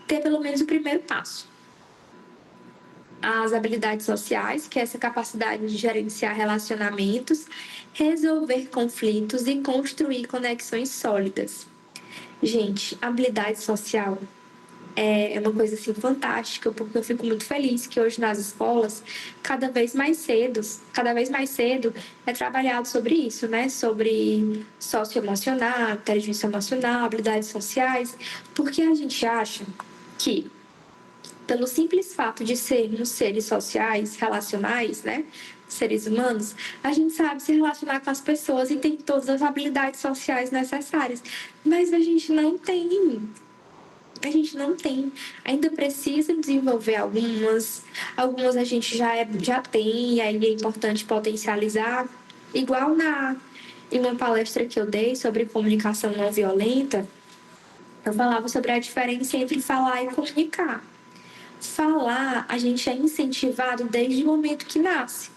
ter pelo menos o primeiro passo. As habilidades sociais, que é essa capacidade de gerenciar relacionamentos, resolver conflitos e construir conexões sólidas. Gente, habilidade social é uma coisa assim fantástica, porque eu fico muito feliz que hoje nas escolas, cada vez mais cedo é trabalhado sobre isso, né? Sobre socioemocional, inteligência emocional, habilidades sociais, porque a gente acha que pelo simples fato de sermos seres sociais, relacionais, né? Seres humanos, a gente sabe se relacionar com as pessoas e tem todas as habilidades sociais necessárias. Mas a gente não tem. Ainda precisa desenvolver algumas a gente já tem, e aí é importante potencializar. Igual em uma palestra que eu dei sobre comunicação não violenta, eu falava sobre a diferença entre falar e comunicar. Falar, a gente é incentivado desde o momento que nasce.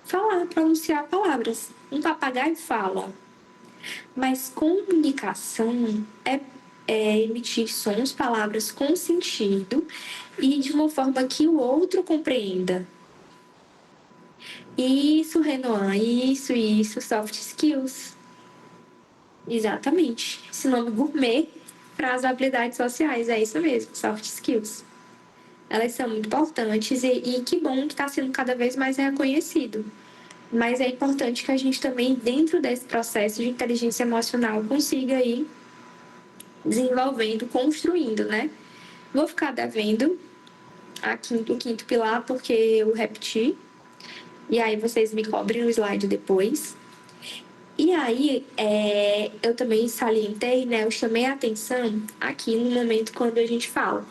Falar, pronunciar palavras. Um papagaio fala. Mas comunicação é emitir sons, palavras com sentido e de uma forma que o outro compreenda. Isso, Renoir, isso, soft skills. Exatamente. Esse nome gourmet para as habilidades sociais, é isso mesmo, soft skills. Elas são muito importantes e que bom que está sendo cada vez mais reconhecido. Mas é importante que a gente também, dentro desse processo de inteligência emocional, consiga ir desenvolvendo, construindo, né? Vou ficar devendo o quinto pilar, porque eu repeti. E aí vocês me cobrem no slide depois. E aí, eu também salientei, né? Eu chamei a atenção aqui no momento quando a gente fala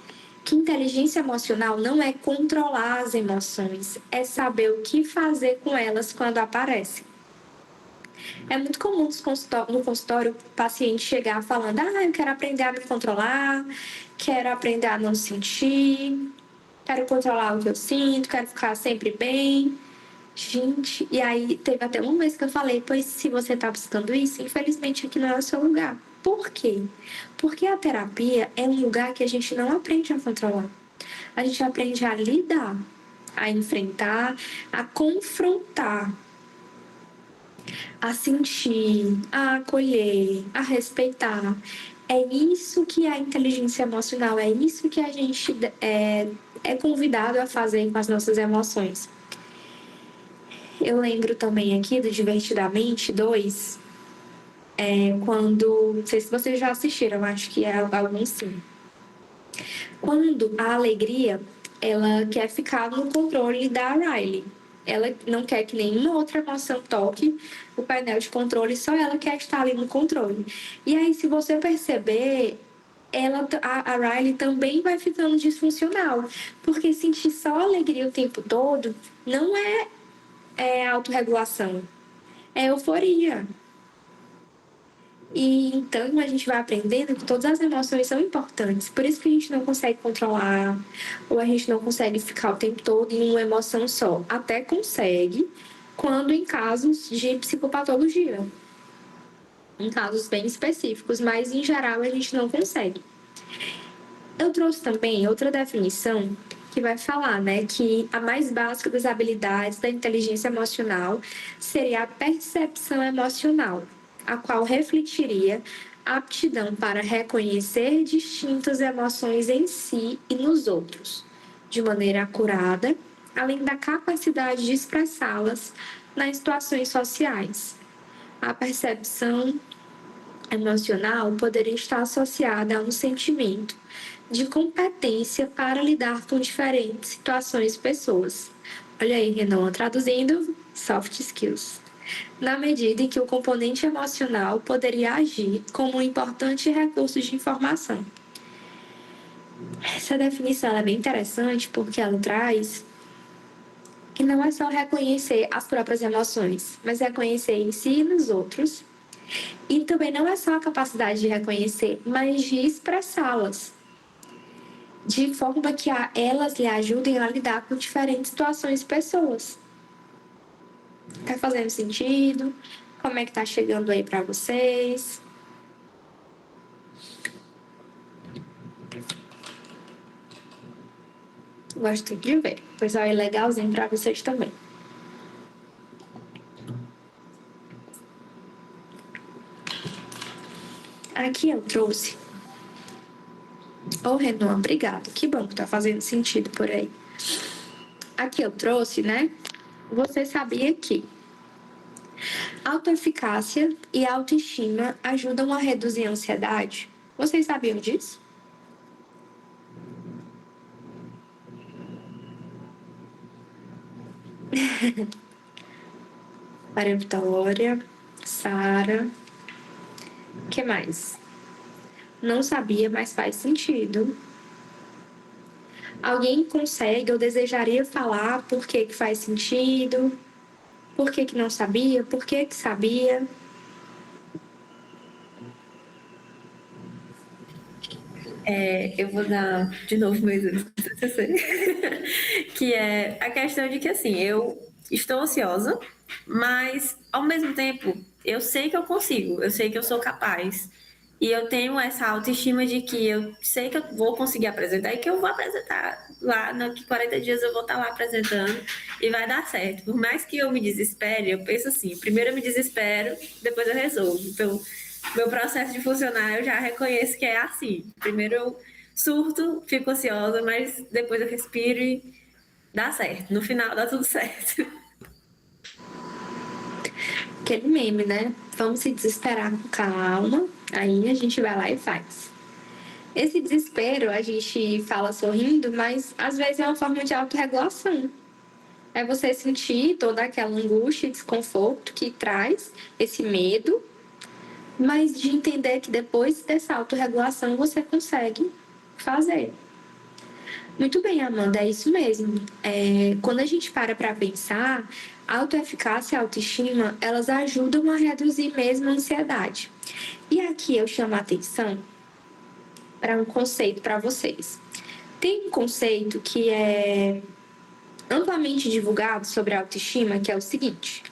que inteligência emocional não é controlar as emoções, é saber o que fazer com elas quando aparecem. É muito comum no consultório o paciente chegar falando: eu quero aprender a me controlar, quero aprender a não sentir, quero controlar o que eu sinto, quero ficar sempre bem. Gente, e aí teve até uma vez que eu falei: pois se você está buscando isso, infelizmente aqui não é o seu lugar. Por quê? Porque a terapia é um lugar que a gente não aprende a controlar. A gente aprende a lidar, a enfrentar, a confrontar, a sentir, a acolher, a respeitar. É isso que é a inteligência emocional, é isso que a gente é convidado a fazer com as nossas emoções. Eu lembro também aqui do Divertidamente 2, quando, não sei se vocês já assistiram, acho que é algum sim. Quando a alegria, ela quer ficar no controle da Riley. Ela não quer que nenhuma outra emoção toque o painel de controle, só ela quer estar ali no controle. E aí, se você perceber, a Riley também vai ficando disfuncional, porque sentir só alegria o tempo todo não é autorregulação, é euforia. E então a gente vai aprendendo que todas as emoções são importantes. Por isso que a gente não consegue controlar, ou a gente não consegue ficar o tempo todo em uma emoção só. Até consegue, quando em casos de psicopatologia. Em casos bem específicos, mas em geral a gente não consegue. Eu trouxe também outra definição que vai falar, né, que a mais básica das habilidades da inteligência emocional seria a percepção emocional, a qual refletiria a aptidão para reconhecer distintas emoções em si e nos outros, de maneira acurada, além da capacidade de expressá-las nas situações sociais. A percepção emocional poderia estar associada a um sentimento de competência para lidar com diferentes situações e pessoas. Olha aí, Renan, traduzindo soft skills. Na medida em que o componente emocional poderia agir como um importante recurso de informação. Essa definição é bem interessante porque ela traz que não é só reconhecer as próprias emoções, mas reconhecer em si e nos outros. E também não é só a capacidade de reconhecer, mas de expressá-las, de forma que elas lhe ajudem a lidar com diferentes situações e pessoas. Tá fazendo sentido? Como é que tá chegando aí para vocês? Gosto de ver. Pois é legalzinho para vocês também. Aqui eu trouxe. Ô, Renan, obrigado. Que bom que tá fazendo sentido por aí. Aqui eu trouxe, né? Você sabia que autoeficácia e autoestima ajudam a reduzir a ansiedade? Vocês sabiam disso? Maria Vitória, Sara. O que mais? Não sabia, mas faz sentido. Alguém consegue ou desejaria falar por que faz sentido? Por que não sabia? Por que sabia? Eu vou dar de novo meu exemplo do TCC, que é a questão de que, assim, eu estou ansiosa, mas, ao mesmo tempo, eu sei que eu consigo, eu sei que eu sou capaz. E eu tenho essa autoestima de que eu sei que eu vou conseguir apresentar e que eu vou apresentar lá, daqui 40 dias eu vou estar lá apresentando e vai dar certo. Por mais que eu me desespere, eu penso assim, primeiro eu me desespero, depois eu resolvo. Então, meu processo de funcionar, eu já reconheço que é assim. Primeiro eu surto, fico ansiosa, mas depois eu respiro e dá certo. No final dá tudo certo. Aquele meme, né? Vamos se desesperar com calma, aí a gente vai lá e faz. Esse desespero a gente fala sorrindo, mas às vezes é uma forma de autorregulação. É você sentir toda aquela angústia e desconforto que traz esse medo, mas de entender que depois dessa autorregulação você consegue fazer. Muito bem, Amanda, é isso mesmo. Quando a gente para pensar, a autoeficácia e a autoestima, elas ajudam a reduzir mesmo a ansiedade. E aqui eu chamo a atenção para um conceito para vocês. Tem um conceito que é amplamente divulgado sobre a autoestima, que é o seguinte.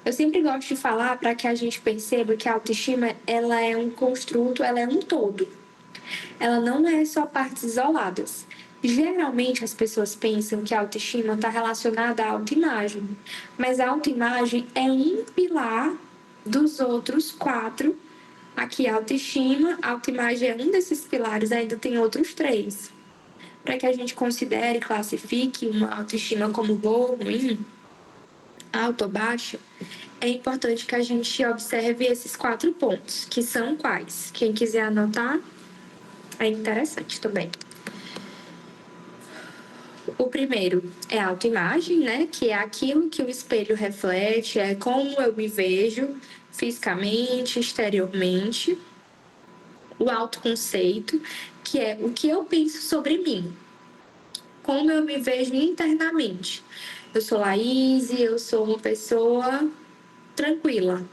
Eu sempre gosto de falar para que a gente perceba que a autoestima ela é um construto, ela é um todo. Ela não é só partes isoladas. Geralmente as pessoas pensam que a autoestima está relacionada à autoimagem, mas a autoimagem é um pilar dos outros 4. Aqui a autoestima, a autoimagem é um desses pilares, ainda tem outros 3. para que a gente considere e classifique uma autoestima como boa ou ruim, alta ou baixa, é importante que a gente observe esses 4 pontos, que são quais? Quem quiser anotar, é interessante também. O primeiro é a autoimagem, né? Que é aquilo que o espelho reflete, é como eu me vejo fisicamente, exteriormente. O autoconceito, que é o que eu penso sobre mim, como eu me vejo internamente. Eu sou Laís, eu sou uma pessoa tranquila.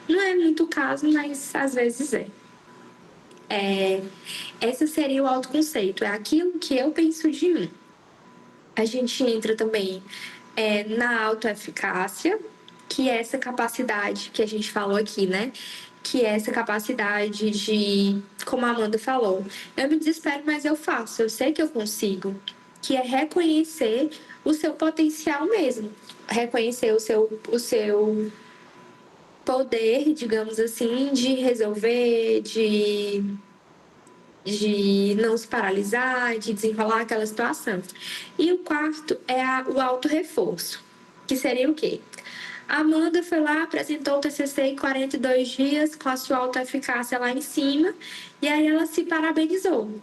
Não é muito o caso, mas às vezes é. Esse seria o autoconceito, é aquilo que eu penso de mim. A gente entra também na autoeficácia, que é essa capacidade que a gente falou aqui, né? Que é essa capacidade de, como a Amanda falou, eu me desespero, mas eu faço, eu sei que eu consigo. Que é reconhecer o seu potencial mesmo, reconhecer o seu poder, digamos assim, de resolver, de não se paralisar, de desenrolar aquela situação. E o quarto é o autorreforço, que seria o quê? A Amanda foi lá, apresentou o TCC em 42 dias, com a sua autoeficácia lá em cima, e aí ela se parabenizou,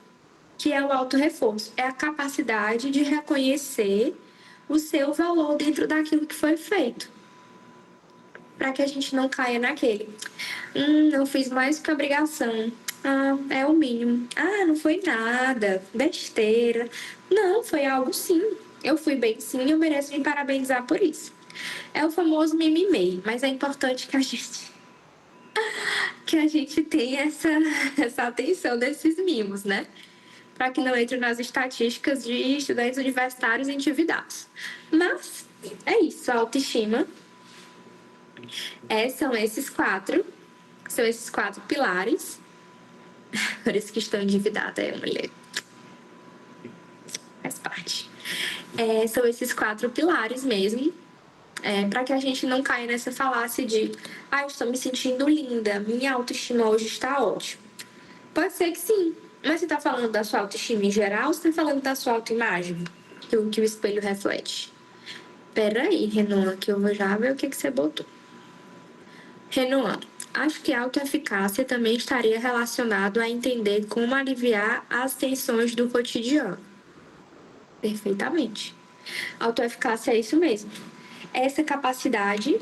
que é o autorreforço. É a capacidade de reconhecer o seu valor dentro daquilo que foi feito. Para que a gente não caia naquele. Eu fiz mais que obrigação. É o mínimo. Não foi nada. Besteira. Não, foi algo sim. Eu fui bem sim e eu mereço me parabenizar por isso. É o famoso mimimi, mas é importante que a gente tenha essa atenção desses mimos, né? Para que não entre nas estatísticas de estudantes universitários endividados. Mas é isso, a autoestima. São esses quatro pilares. Por isso que estou endividada, mulher. Faz parte. São esses 4 pilares mesmo, para que a gente não caia nessa falácia de eu estou me sentindo linda, minha autoestima hoje está ótima. Pode ser que sim, mas você está falando da sua autoestima em geral ou você está falando da sua autoimagem, que o espelho reflete? Peraí, Renan, que eu vou já ver o que você botou. Renan, acho que a autoeficácia também estaria relacionado a entender como aliviar as tensões do cotidiano. Perfeitamente. Autoeficácia é isso mesmo. Essa capacidade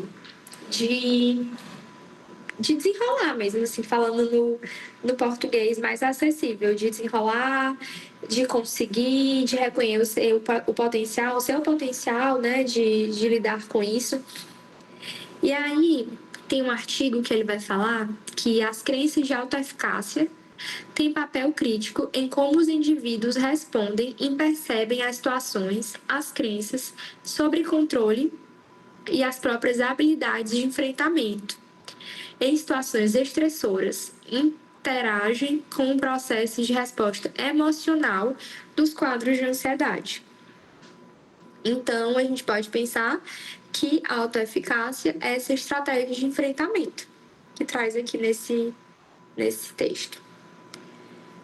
de desenrolar mesmo, assim, falando no português mais acessível, de desenrolar, de conseguir, de reconhecer o potencial, o seu potencial, né, de lidar com isso. E aí, tem um artigo que ele vai falar que as crenças de autoeficácia têm papel crítico em como os indivíduos respondem e percebem as situações, as crenças sobre controle e as próprias habilidades de enfrentamento. Em situações estressoras, interagem com o processo de resposta emocional dos quadros de ansiedade. Então, a gente pode pensar que a autoeficácia é essa estratégia de enfrentamento que traz aqui nesse texto.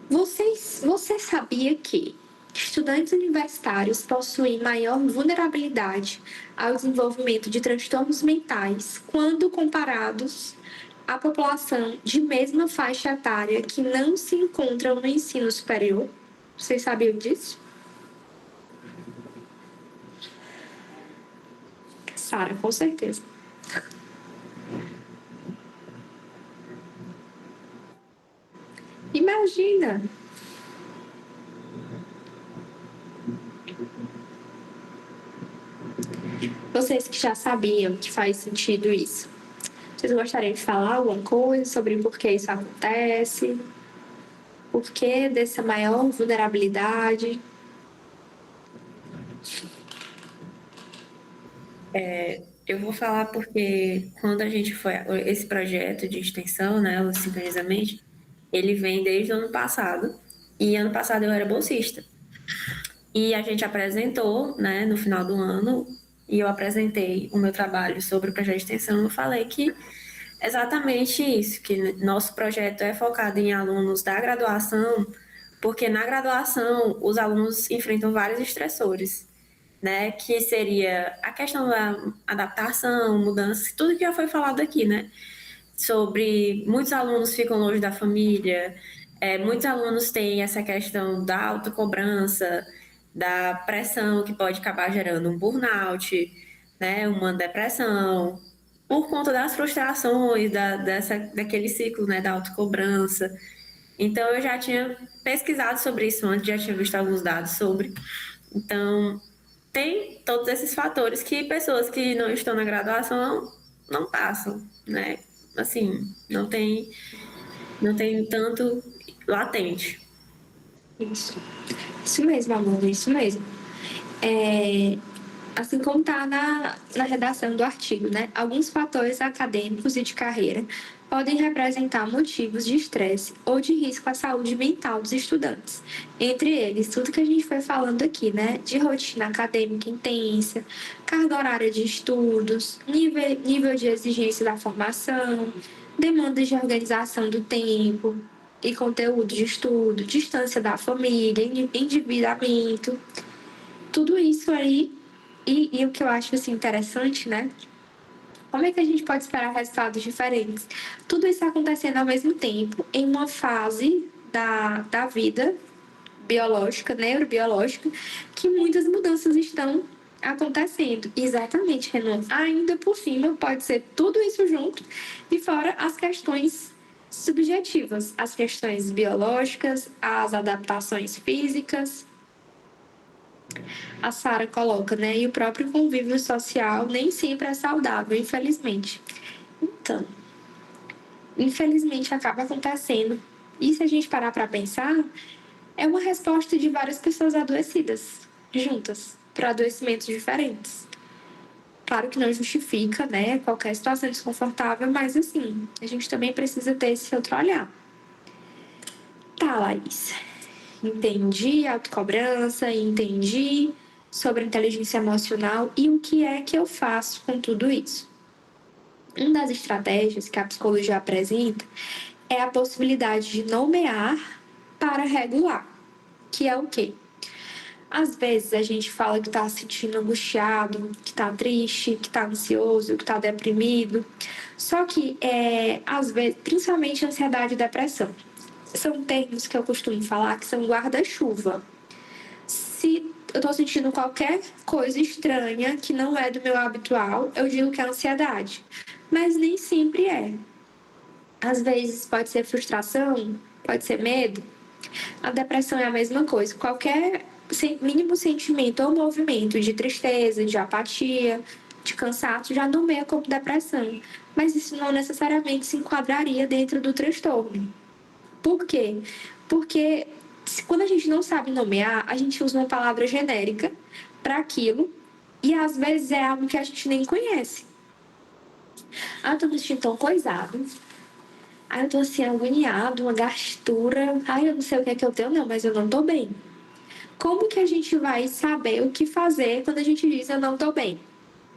Você sabia que estudantes universitários possuem maior vulnerabilidade ao desenvolvimento de transtornos mentais quando comparados à população de mesma faixa etária que não se encontram no ensino superior? Vocês sabiam disso? Sara, com certeza. Imagina! Vocês que já sabiam que faz sentido isso, vocês gostariam de falar alguma coisa sobre por que isso acontece? Por que dessa maior vulnerabilidade? Eu vou falar porque quando a gente foi esse projeto de extensão, né, o Sincronizamente, ele vem desde o ano passado, e ano passado eu era bolsista. E a gente apresentou, né, no final do ano, e eu apresentei o meu trabalho sobre o projeto de extensão, eu falei que exatamente isso, que nosso projeto é focado em alunos da graduação, porque na graduação os alunos enfrentam vários estressores, né? Que seria a questão da adaptação, mudança, tudo que já foi falado aqui, né? Sobre muitos alunos ficam longe da família, muitos alunos têm essa questão da autocobrança, da pressão que pode acabar gerando um burnout, né? Uma depressão, por conta das frustrações, daquele ciclo, né? Da autocobrança. Então, eu já tinha pesquisado sobre isso antes, já tinha visto alguns dados sobre. Então, tem todos esses fatores que pessoas que não estão na graduação não passam, né? Assim, não tem tanto latente. Isso mesmo, amor, isso mesmo. Assim como está na redação do artigo, né? Alguns fatores acadêmicos e de carreira podem representar motivos de estresse ou de risco à saúde mental dos estudantes. Entre eles, tudo que a gente foi falando aqui, né? De rotina acadêmica intensa, carga horária de estudos, nível de exigência da formação, demandas de organização do tempo e conteúdo de estudo, distância da família, endividamento. Tudo isso aí, e o que eu acho assim, interessante, né? Como é que a gente pode esperar resultados diferentes? Tudo isso acontecendo ao mesmo tempo, em uma fase da vida biológica, neurobiológica, que muitas mudanças estão acontecendo. Exatamente, Renan. Ainda por cima, pode ser tudo isso junto, e fora as questões subjetivas, as questões biológicas, as adaptações físicas. A Sara coloca, né? E o próprio convívio social nem sempre é saudável, infelizmente. Então, infelizmente acaba acontecendo. E se a gente parar para pensar, é uma resposta de várias pessoas adoecidas, juntas, para adoecimentos diferentes. Claro que não justifica, né, qualquer situação desconfortável, mas assim, a gente também precisa ter esse outro olhar. Tá, Laís. Entendi a autocobrança, entendi sobre a inteligência emocional e o que é que eu faço com tudo isso. Uma das estratégias que a psicologia apresenta é a possibilidade de nomear para regular, que é o quê? Às vezes a gente fala que está se sentindo angustiado, que está triste, que está ansioso, que está deprimido. Só que, às vezes, principalmente ansiedade e depressão, são termos que eu costumo falar que são guarda-chuva. Se eu estou sentindo qualquer coisa estranha que não é do meu habitual, eu digo que é ansiedade. Mas nem sempre é. Às vezes pode ser frustração, pode ser medo. A depressão é a mesma coisa. Qualquer mínimo sentimento ou movimento de tristeza, de apatia, de cansaço, já nomeia como depressão. Mas isso não necessariamente se enquadraria dentro do transtorno. Por quê? Porque quando a gente não sabe nomear, a gente usa uma palavra genérica para aquilo e às vezes é algo que a gente nem conhece. Eu tô me sentindo tão coisado. Eu tô assim, agoniado, uma gastura. Eu não sei o que é que eu tenho, não, mas eu não tô bem. Como que a gente vai saber o que fazer quando a gente diz eu não tô bem?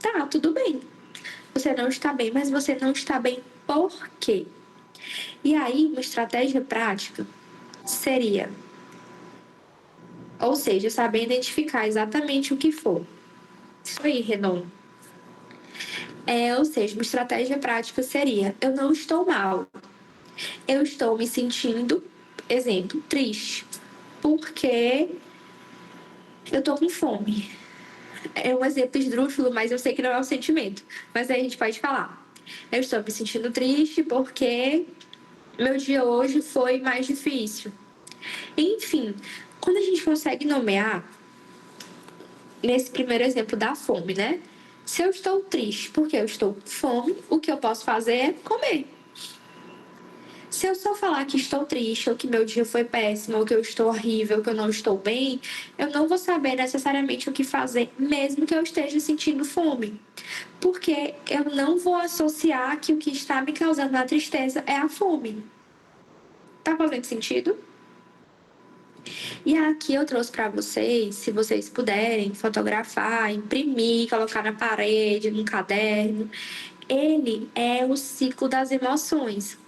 Tá, tudo bem. Você não está bem, mas você não está bem por quê? E aí, uma estratégia prática seria, ou seja, saber identificar exatamente o que for. Isso aí, Renan. Ou seja, uma estratégia prática seria, eu não estou mal. Eu estou me sentindo, exemplo, triste, porque eu estou com fome. É um exemplo esdrúxulo, mas eu sei que não é um sentimento. Mas aí a gente pode falar. Eu estou me sentindo triste porque meu dia hoje foi mais difícil. Enfim, quando a gente consegue nomear, nesse primeiro exemplo da fome, né? Se eu estou triste porque eu estou com fome, o que eu posso fazer é comer. Se eu só falar que estou triste, ou que meu dia foi péssimo, ou que eu estou horrível, que eu não estou bem, eu não vou saber necessariamente o que fazer, mesmo que eu esteja sentindo fome. Porque eu não vou associar que o que está me causando a tristeza é a fome. Tá fazendo sentido? E aqui eu trouxe para vocês, se vocês puderem fotografar, imprimir, colocar na parede, num caderno. Ele é o ciclo das emoções.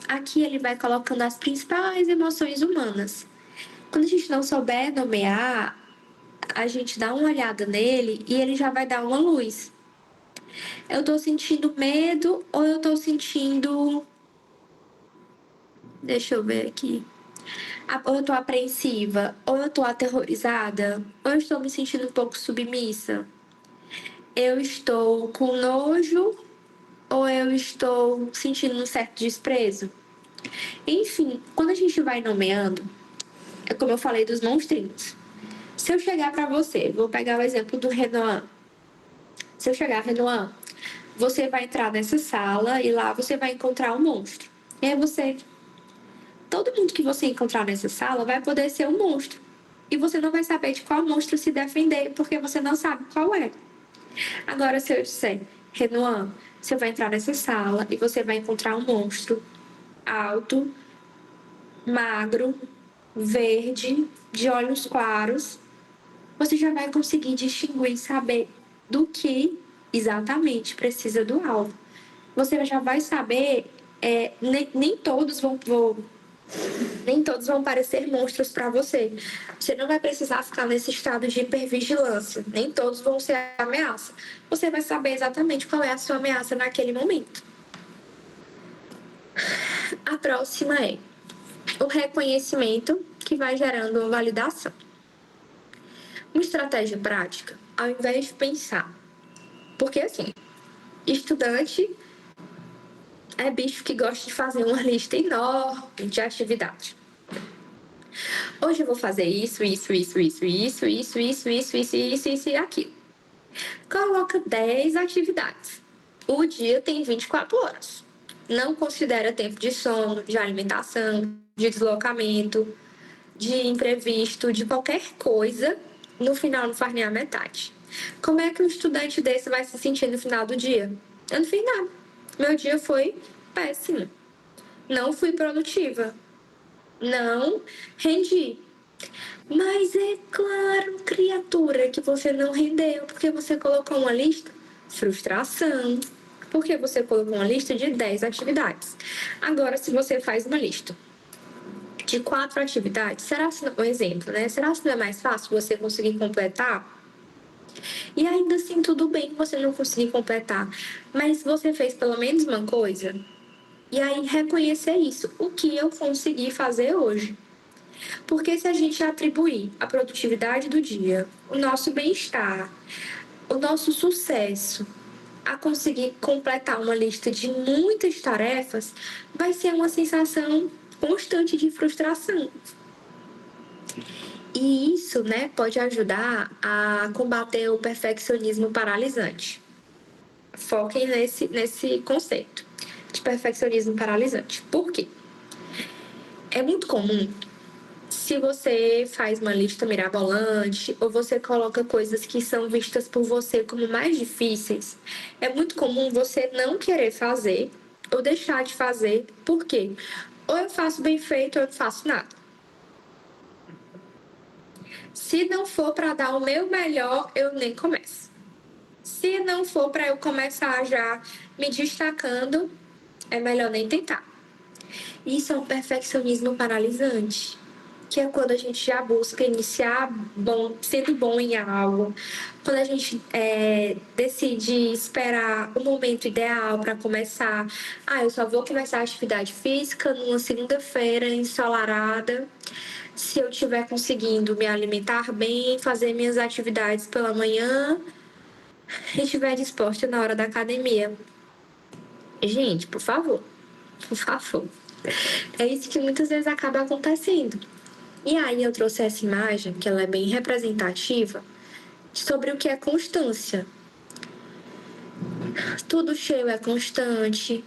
Aqui ele vai colocando as principais emoções humanas. Quando a gente não souber nomear, a gente dá uma olhada nele e ele já vai dar uma luz. Eu tô sentindo medo ou eu tô sentindo. Deixa eu ver aqui. Ou eu tô apreensiva, ou eu tô aterrorizada, ou eu estou me sentindo um pouco submissa. Eu estou com nojo ou eu estou sentindo um certo desprezo. Enfim, quando a gente vai nomeando, é como eu falei dos monstrinhos. Se eu chegar para você, vou pegar o exemplo do Renoir. Se eu chegar, Renoir, você vai entrar nessa sala e lá você vai encontrar um monstro. E aí todo mundo que você encontrar nessa sala vai poder ser um monstro. E você não vai saber de qual monstro se defender, porque você não sabe qual é. Agora, se eu disser, Renoir, você vai entrar nessa sala e você vai encontrar um monstro alto, magro, verde, de olhos claros, você já vai conseguir distinguir e saber do que exatamente precisa do alvo. Você já vai saber, nem todos nem todos vão parecer monstros para você. Você não vai precisar ficar nesse estado de hipervigilância. Nem todos vão ser ameaça. Você vai saber exatamente qual é a sua ameaça naquele momento. A próxima é o reconhecimento, que vai gerando uma validação. Uma estratégia prática, ao invés de pensar. Porque, assim, estudante é bicho que gosta de fazer uma lista enorme de atividades. Hoje eu vou fazer isso e aquilo. Coloca 10 atividades. O dia tem 24 horas. Não considera tempo de sono, de alimentação, de deslocamento, de imprevisto, de qualquer coisa. No final não faz nem a metade. Como é que um estudante desse vai se sentir no final do dia? Eu não fiz nada. Meu dia foi péssimo. Não fui produtiva. Não rendi. Mas é claro, criatura, que você não rendeu porque você colocou uma lista. Frustração. Porque você colocou uma lista de 10 atividades. Agora, se você faz uma lista de 4 atividades, será que, um exemplo, né? Será que não é mais fácil você conseguir completar? E ainda assim, tudo bem você não conseguir completar. Mas você fez pelo menos uma coisa? E aí, reconhecer isso. O que eu consegui fazer hoje? Porque se a gente atribuir a produtividade do dia, o nosso bem-estar, o nosso sucesso a conseguir completar uma lista de muitas tarefas, vai ser uma sensação constante de frustração. E isso, né, pode ajudar a combater o perfeccionismo paralisante. Foquem nesse conceito de perfeccionismo paralisante. Por quê? É muito comum, se você faz uma lista mirabolante ou você coloca coisas que são vistas por você como mais difíceis, é muito comum você não querer fazer ou deixar de fazer. Por quê? Ou eu faço bem feito ou eu não faço nada. Se não for para dar o meu melhor, eu nem começo. Se não for para eu começar já me destacando, é melhor nem tentar. Isso é um perfeccionismo paralisante, que é quando a gente já busca iniciar sendo bom em algo, quando a gente decide esperar o momento ideal para começar. Eu só vou começar a atividade física numa segunda-feira ensolarada, se eu estiver conseguindo me alimentar bem, fazer minhas atividades pela manhã e estiver disposta na hora da academia. Gente, por favor. É isso que muitas vezes acaba acontecendo. E aí eu trouxe essa imagem, que ela é bem representativa, sobre o que é constância. Tudo cheio é constante.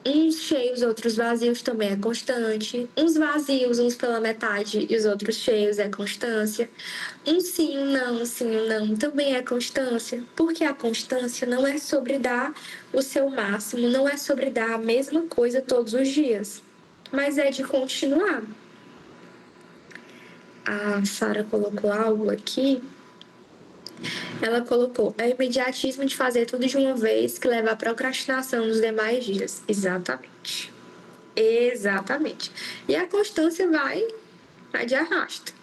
Uns cheios, outros vazios também é constante. Uns vazios, uns pela metade e os outros cheios é constância. Um sim, um não também é constância. Porque a constância não é sobre dar o seu máximo, não é sobre dar a mesma coisa todos os dias, mas é de continuar. A Sara colocou algo aqui. Ela colocou: é o imediatismo de fazer tudo de uma vez que leva à procrastinação nos demais dias. Exatamente. E a constância vai vai de arrasto.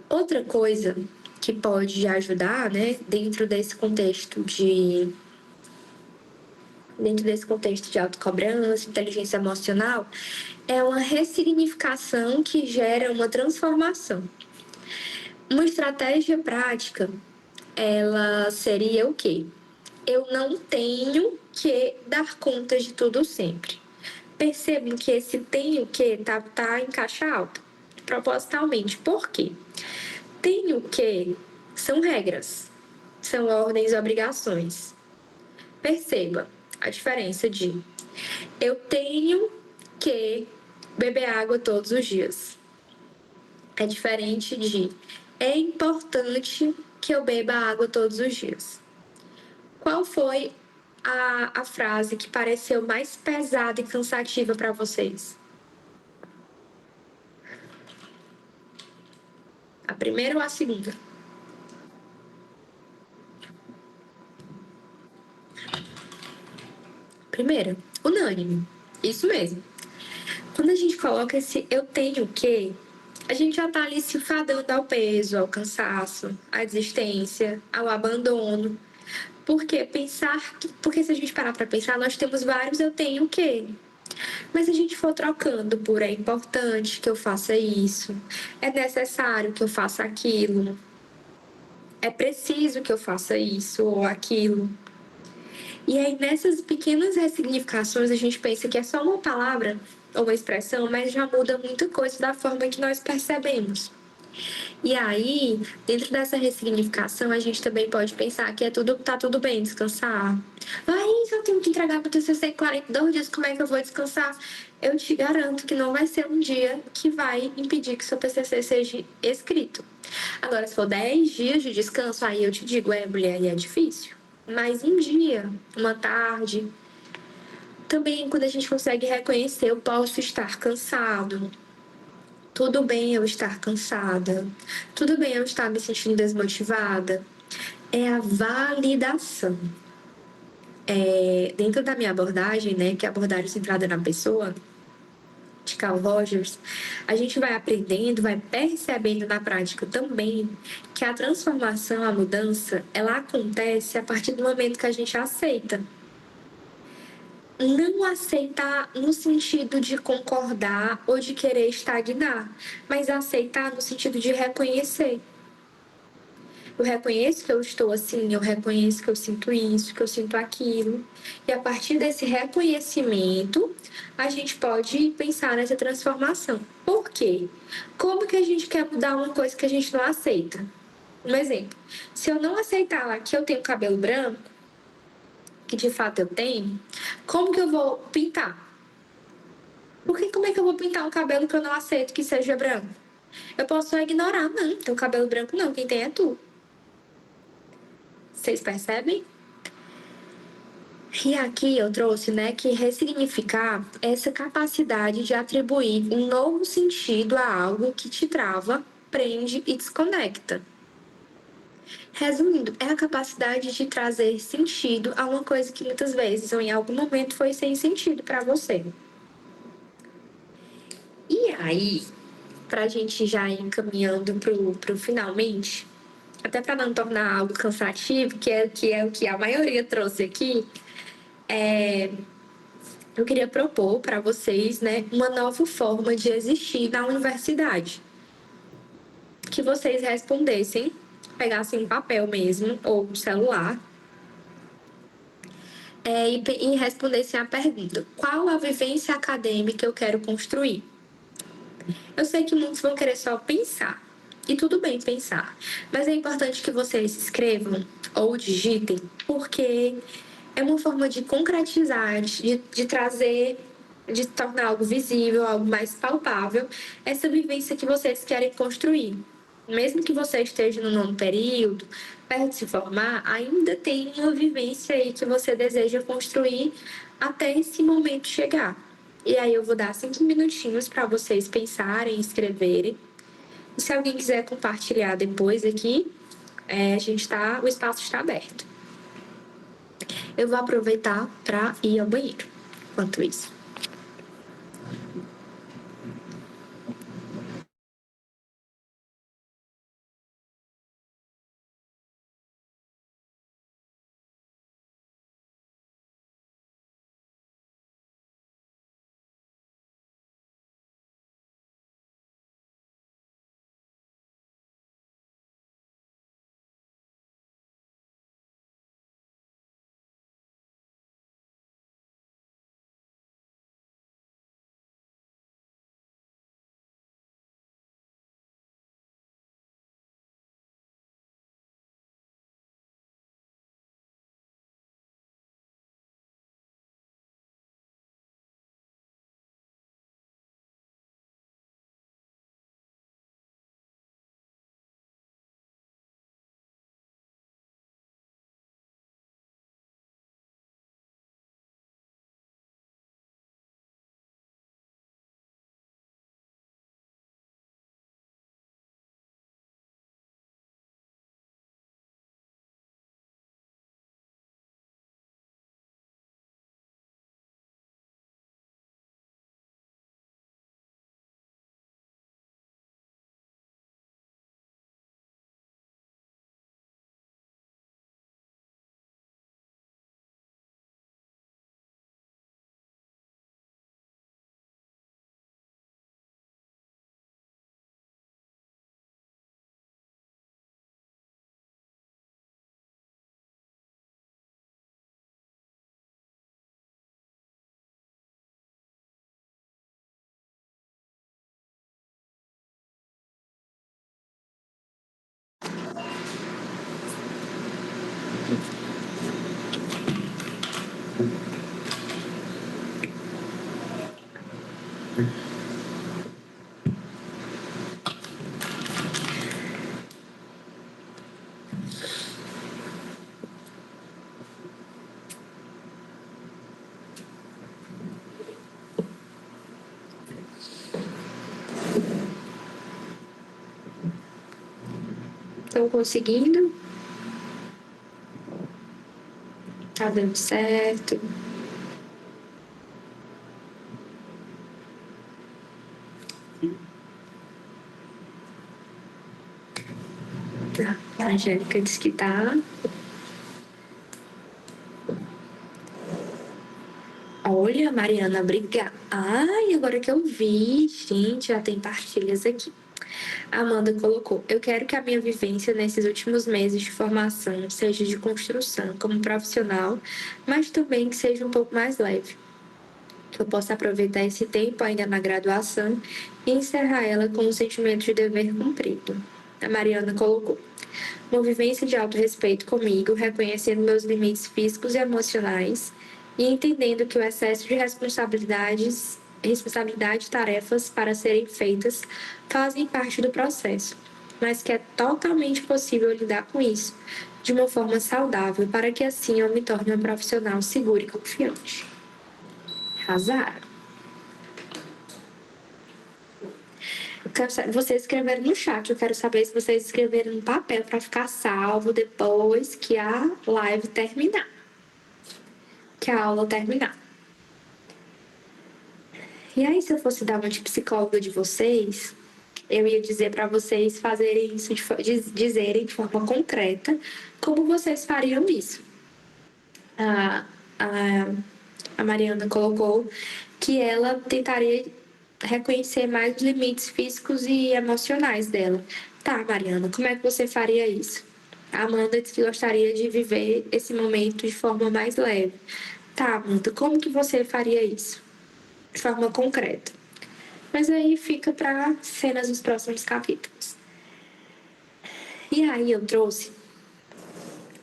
Outra coisa que pode ajudar, né, dentro desse contexto de autocobrança, inteligência emocional, é uma ressignificação que gera uma transformação. Uma estratégia prática, ela seria o quê? Eu não tenho que dar conta de tudo sempre. Percebem que esse tenho que tá em caixa alta, propositalmente. Por quê? Tenho que são regras, são ordens e obrigações. Perceba a diferença de eu tenho que beber água todos os dias. É diferente de é importante que eu beba água todos os dias. Qual foi a frase que pareceu mais pesada e cansativa para vocês? A primeira ou a segunda? Primeira, unânime. Isso mesmo. Quando a gente coloca esse eu tenho que, a gente já tá ali se fadando ao peso, ao cansaço, à desistência, ao abandono. Porque se a gente parar para pensar, nós temos vários eu tenho que. Mas se a gente for trocando por é importante que eu faça isso, é necessário que eu faça aquilo, é preciso que eu faça isso ou aquilo. E aí, nessas pequenas ressignificações, a gente pensa que é só uma palavra ou uma expressão, mas já muda muita coisa da forma que nós percebemos. E aí, dentro dessa ressignificação, a gente também pode pensar que tá tudo bem descansar. Se eu tenho que entregar para o TCC em 42 dias, como é que eu vou descansar? Eu te garanto que não vai ser um dia que vai impedir que seu TCC seja escrito. Agora, se for 10 dias de descanso, aí eu te digo, mulher, é difícil. Mas um dia, uma tarde, também quando a gente consegue reconhecer, eu posso estar cansado. Tudo bem eu estar cansada. Tudo bem eu estar me sentindo desmotivada. É a validação. Dentro da minha abordagem, né, que é a abordagem centrada na pessoa, de Carl Rogers, a gente vai aprendendo, vai percebendo na prática também que a transformação, a mudança, ela acontece a partir do momento que a gente aceita. Não aceitar no sentido de concordar ou de querer estagnar, mas aceitar no sentido de reconhecer. Eu reconheço que eu estou assim, eu reconheço que eu sinto isso, que eu sinto aquilo. E a partir desse reconhecimento, a gente pode pensar nessa transformação. Por quê? Como que a gente quer mudar uma coisa que a gente não aceita? Um exemplo, se eu não aceitar lá que eu tenho cabelo branco, que de fato eu tenho, como que eu vou pintar? Porque como é que eu vou pintar um cabelo que eu não aceito que seja branco? Eu posso só ignorar, não, teu cabelo branco não, quem tem é tu. Vocês percebem? E aqui eu trouxe, né, que ressignificar essa capacidade de atribuir um novo sentido a algo que te trava, prende e desconecta. Resumindo, é a capacidade de trazer sentido a uma coisa que muitas vezes ou em algum momento foi sem sentido para você. E aí, para a gente já ir encaminhando pro finalmente, até para não tornar algo cansativo, que é o que a maioria trouxe aqui, eu queria propor para vocês, né, uma nova forma de existir na universidade. Que vocês respondessem, pegassem papel mesmo, ou um celular, e respondessem a pergunta: qual a vivência acadêmica eu quero construir? Eu sei que muitos vão querer só pensar, e tudo bem pensar, mas é importante que vocês escrevam ou digitem, porque é uma forma de concretizar, de trazer, de tornar algo visível, algo mais palpável, essa vivência que vocês querem construir. Mesmo que você esteja no nono período, perto de se formar, ainda tem uma vivência aí que você deseja construir até esse momento chegar. E aí eu vou dar 5 minutinhos para vocês pensarem, escreverem. E se alguém quiser compartilhar depois aqui, o espaço está aberto. Eu vou aproveitar para ir ao banheiro enquanto isso. Estão conseguindo? Tá dando certo? A Angélica disse que tá. Olha, Mariana, obrigada. Ai, agora que eu vi, gente, já tem partilhas aqui. A Amanda colocou: eu quero que a minha vivência nesses últimos meses de formação seja de construção como profissional, mas também que seja um pouco mais leve. Que eu possa aproveitar esse tempo ainda na graduação e encerrar ela com um sentimento de dever cumprido. A Mariana colocou: uma vivência de autorrespeito comigo, reconhecendo meus limites físicos e emocionais e entendendo que o excesso de responsabilidade e tarefas para serem feitas fazem parte do processo, mas que é totalmente possível lidar com isso de uma forma saudável para que assim eu me torne uma profissional segura e confiante. Arrasaram. Vocês escreveram no chat, eu quero saber se vocês escreveram no papel para ficar salvo depois que a live terminar. Que a aula terminar. E aí, se eu fosse dar uma de psicóloga de vocês, eu ia dizer para vocês fazerem isso, dizerem de forma concreta como vocês fariam isso. A Mariana colocou que ela tentaria reconhecer mais os limites físicos e emocionais dela. Tá, Mariana, como é que você faria isso? A Amanda disse que gostaria de viver esse momento de forma mais leve. Tá, Amanda, como que você faria isso? De forma concreta. Mas aí fica para cenas dos próximos capítulos. E aí eu trouxe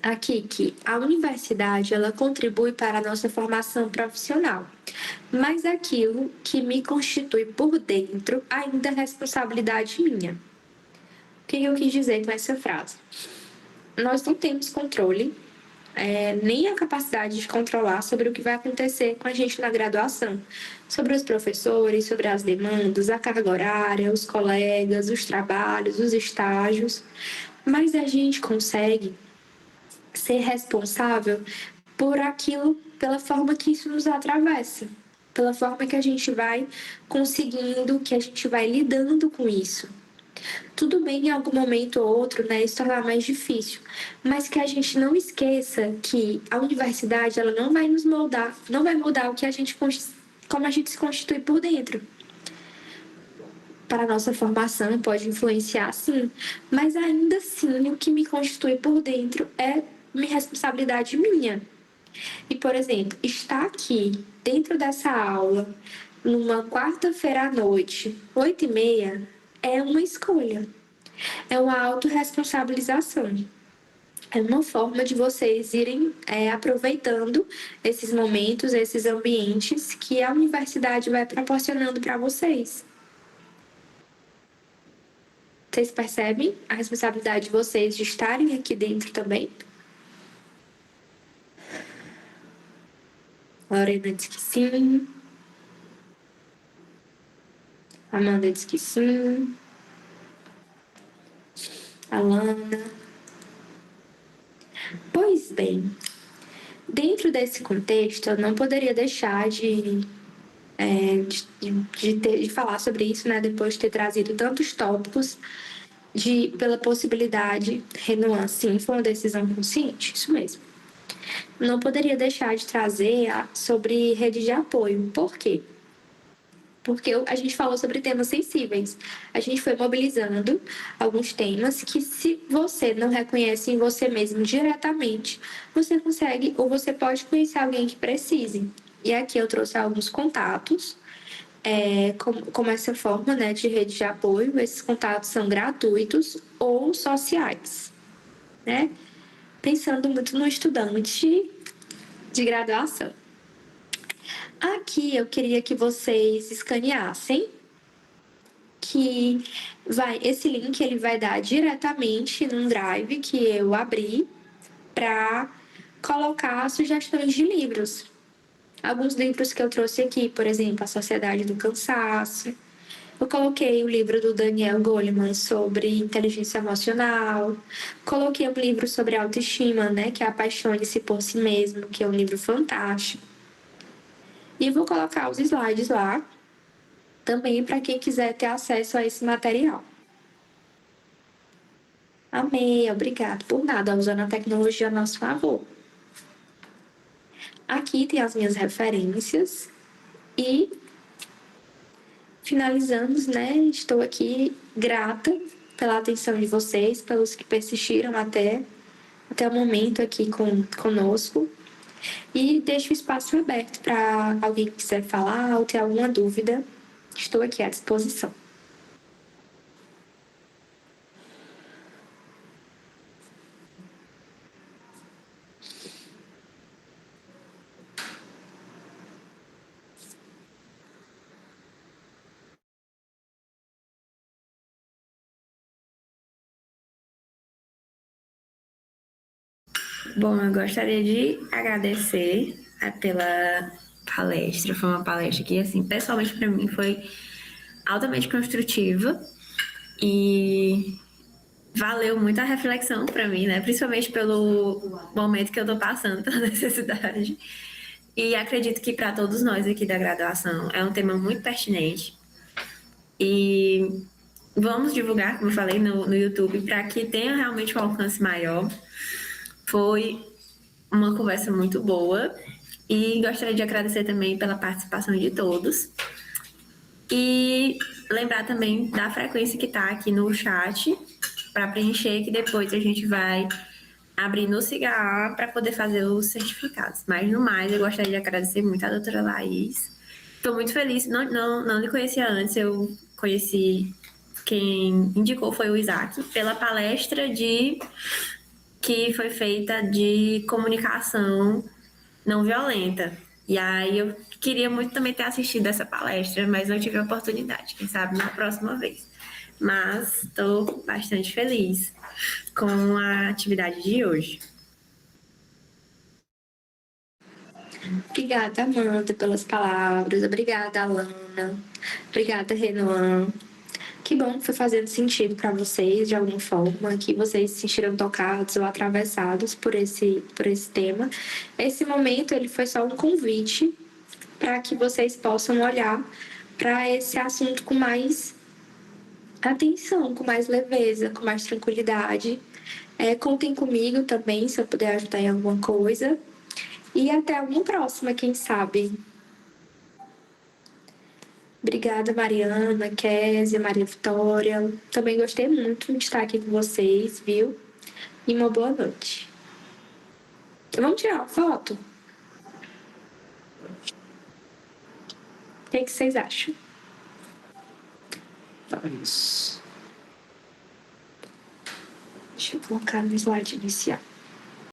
aqui que a universidade ela contribui para a nossa formação profissional, mas aquilo que me constitui por dentro ainda é responsabilidade minha. O que eu quis dizer com essa frase? Nós não temos controle, nem a capacidade de controlar sobre o que vai acontecer com a gente na graduação, sobre os professores, sobre as demandas, a carga horária, os colegas, os trabalhos, os estágios, mas a gente consegue ser responsável por aquilo, pela forma que isso nos atravessa, pela forma que a gente vai conseguindo, que a gente vai lidando com isso. Tudo bem em algum momento ou outro, né, isso tornar mais difícil, mas que a gente não esqueça que a universidade ela não vai nos moldar, não vai mudar o que a gente, como a gente se constitui por dentro. Para a nossa formação pode influenciar, sim, mas ainda assim o que me constitui por dentro é uma responsabilidade minha. E, por exemplo, estar aqui dentro dessa aula numa quarta-feira à noite, 8h30, é uma escolha. É uma autorresponsabilização. É uma forma de vocês irem aproveitando esses momentos, esses ambientes que a universidade vai proporcionando para vocês. Vocês percebem a responsabilidade de vocês de estarem aqui dentro também? Lorena diz que sim. Amanda diz que sim. Alana. Pois bem, dentro desse contexto, eu não poderia deixar de falar sobre isso, né? Depois de ter trazido tantos tópicos, pela possibilidade, Renan, sim, foi uma decisão consciente, isso mesmo. Não poderia deixar de trazer sobre rede de apoio. Por quê? Porque a gente falou sobre temas sensíveis. A gente foi mobilizando alguns temas que, se você não reconhece em você mesmo diretamente, você consegue ou você pode conhecer alguém que precise. E aqui eu trouxe alguns contatos, como essa forma, né, de rede de apoio. Esses contatos são gratuitos ou sociais, né? Pensando muito no estudante de graduação. Aqui eu queria que vocês escaneassem, que esse link ele vai dar diretamente num drive que eu abri para colocar sugestões de livros. Alguns livros que eu trouxe aqui, por exemplo, A Sociedade do Cansaço. Eu coloquei o livro do Daniel Goleman sobre inteligência emocional. Coloquei um livro sobre autoestima, né, que é Apaixone-se por Si Mesmo, que é um livro fantástico. E vou colocar os slides lá também para quem quiser ter acesso a esse material. Amei, obrigado por nada, usando a tecnologia a nosso favor. Aqui tem as minhas referências e finalizamos, né? Estou aqui grata pela atenção de vocês, pelos que persistiram até o momento aqui conosco. E deixo o espaço aberto para alguém que quiser falar ou ter alguma dúvida. Estou aqui à disposição. Bom, eu gostaria de agradecer pela palestra. Foi uma palestra que, assim, pessoalmente para mim foi altamente construtiva e valeu muito a reflexão para mim, né? Principalmente pelo momento que eu estou passando, pela necessidade. E acredito que para todos nós aqui da graduação é um tema muito pertinente. E vamos divulgar, como eu falei, no YouTube, para que tenha realmente um alcance maior. Foi uma conversa muito boa e gostaria de agradecer também pela participação de todos. E lembrar também da frequência que está aqui no chat para preencher, que depois a gente vai abrir no CIGA para poder fazer os certificados. Mas, no mais, eu gostaria de agradecer muito a doutora Laís. Estou muito feliz. Não lhe conhecia antes, eu conheci... Quem indicou foi o Isaac, pela palestra que foi feita de comunicação não violenta. E aí eu queria muito também ter assistido essa palestra, mas não tive a oportunidade. Quem sabe na próxima vez. Mas estou bastante feliz com a atividade de hoje. Obrigada, Amanda, pelas palavras. Obrigada, Alana. Obrigada, Renan. Que bom que foi fazendo sentido para vocês, de alguma forma, que vocês se sentiram tocados ou atravessados por esse tema. Esse momento ele foi só um convite para que vocês possam olhar para esse assunto com mais atenção, com mais leveza, com mais tranquilidade. Contem comigo também, se eu puder ajudar em alguma coisa. E até uma próxima, quem sabe. Obrigada, Mariana, Kézia, Maria Vitória. Também gostei muito de estar aqui com vocês, viu? E uma boa noite. Vamos tirar uma foto? O que vocês acham? Vamos. Deixa eu colocar no slide inicial.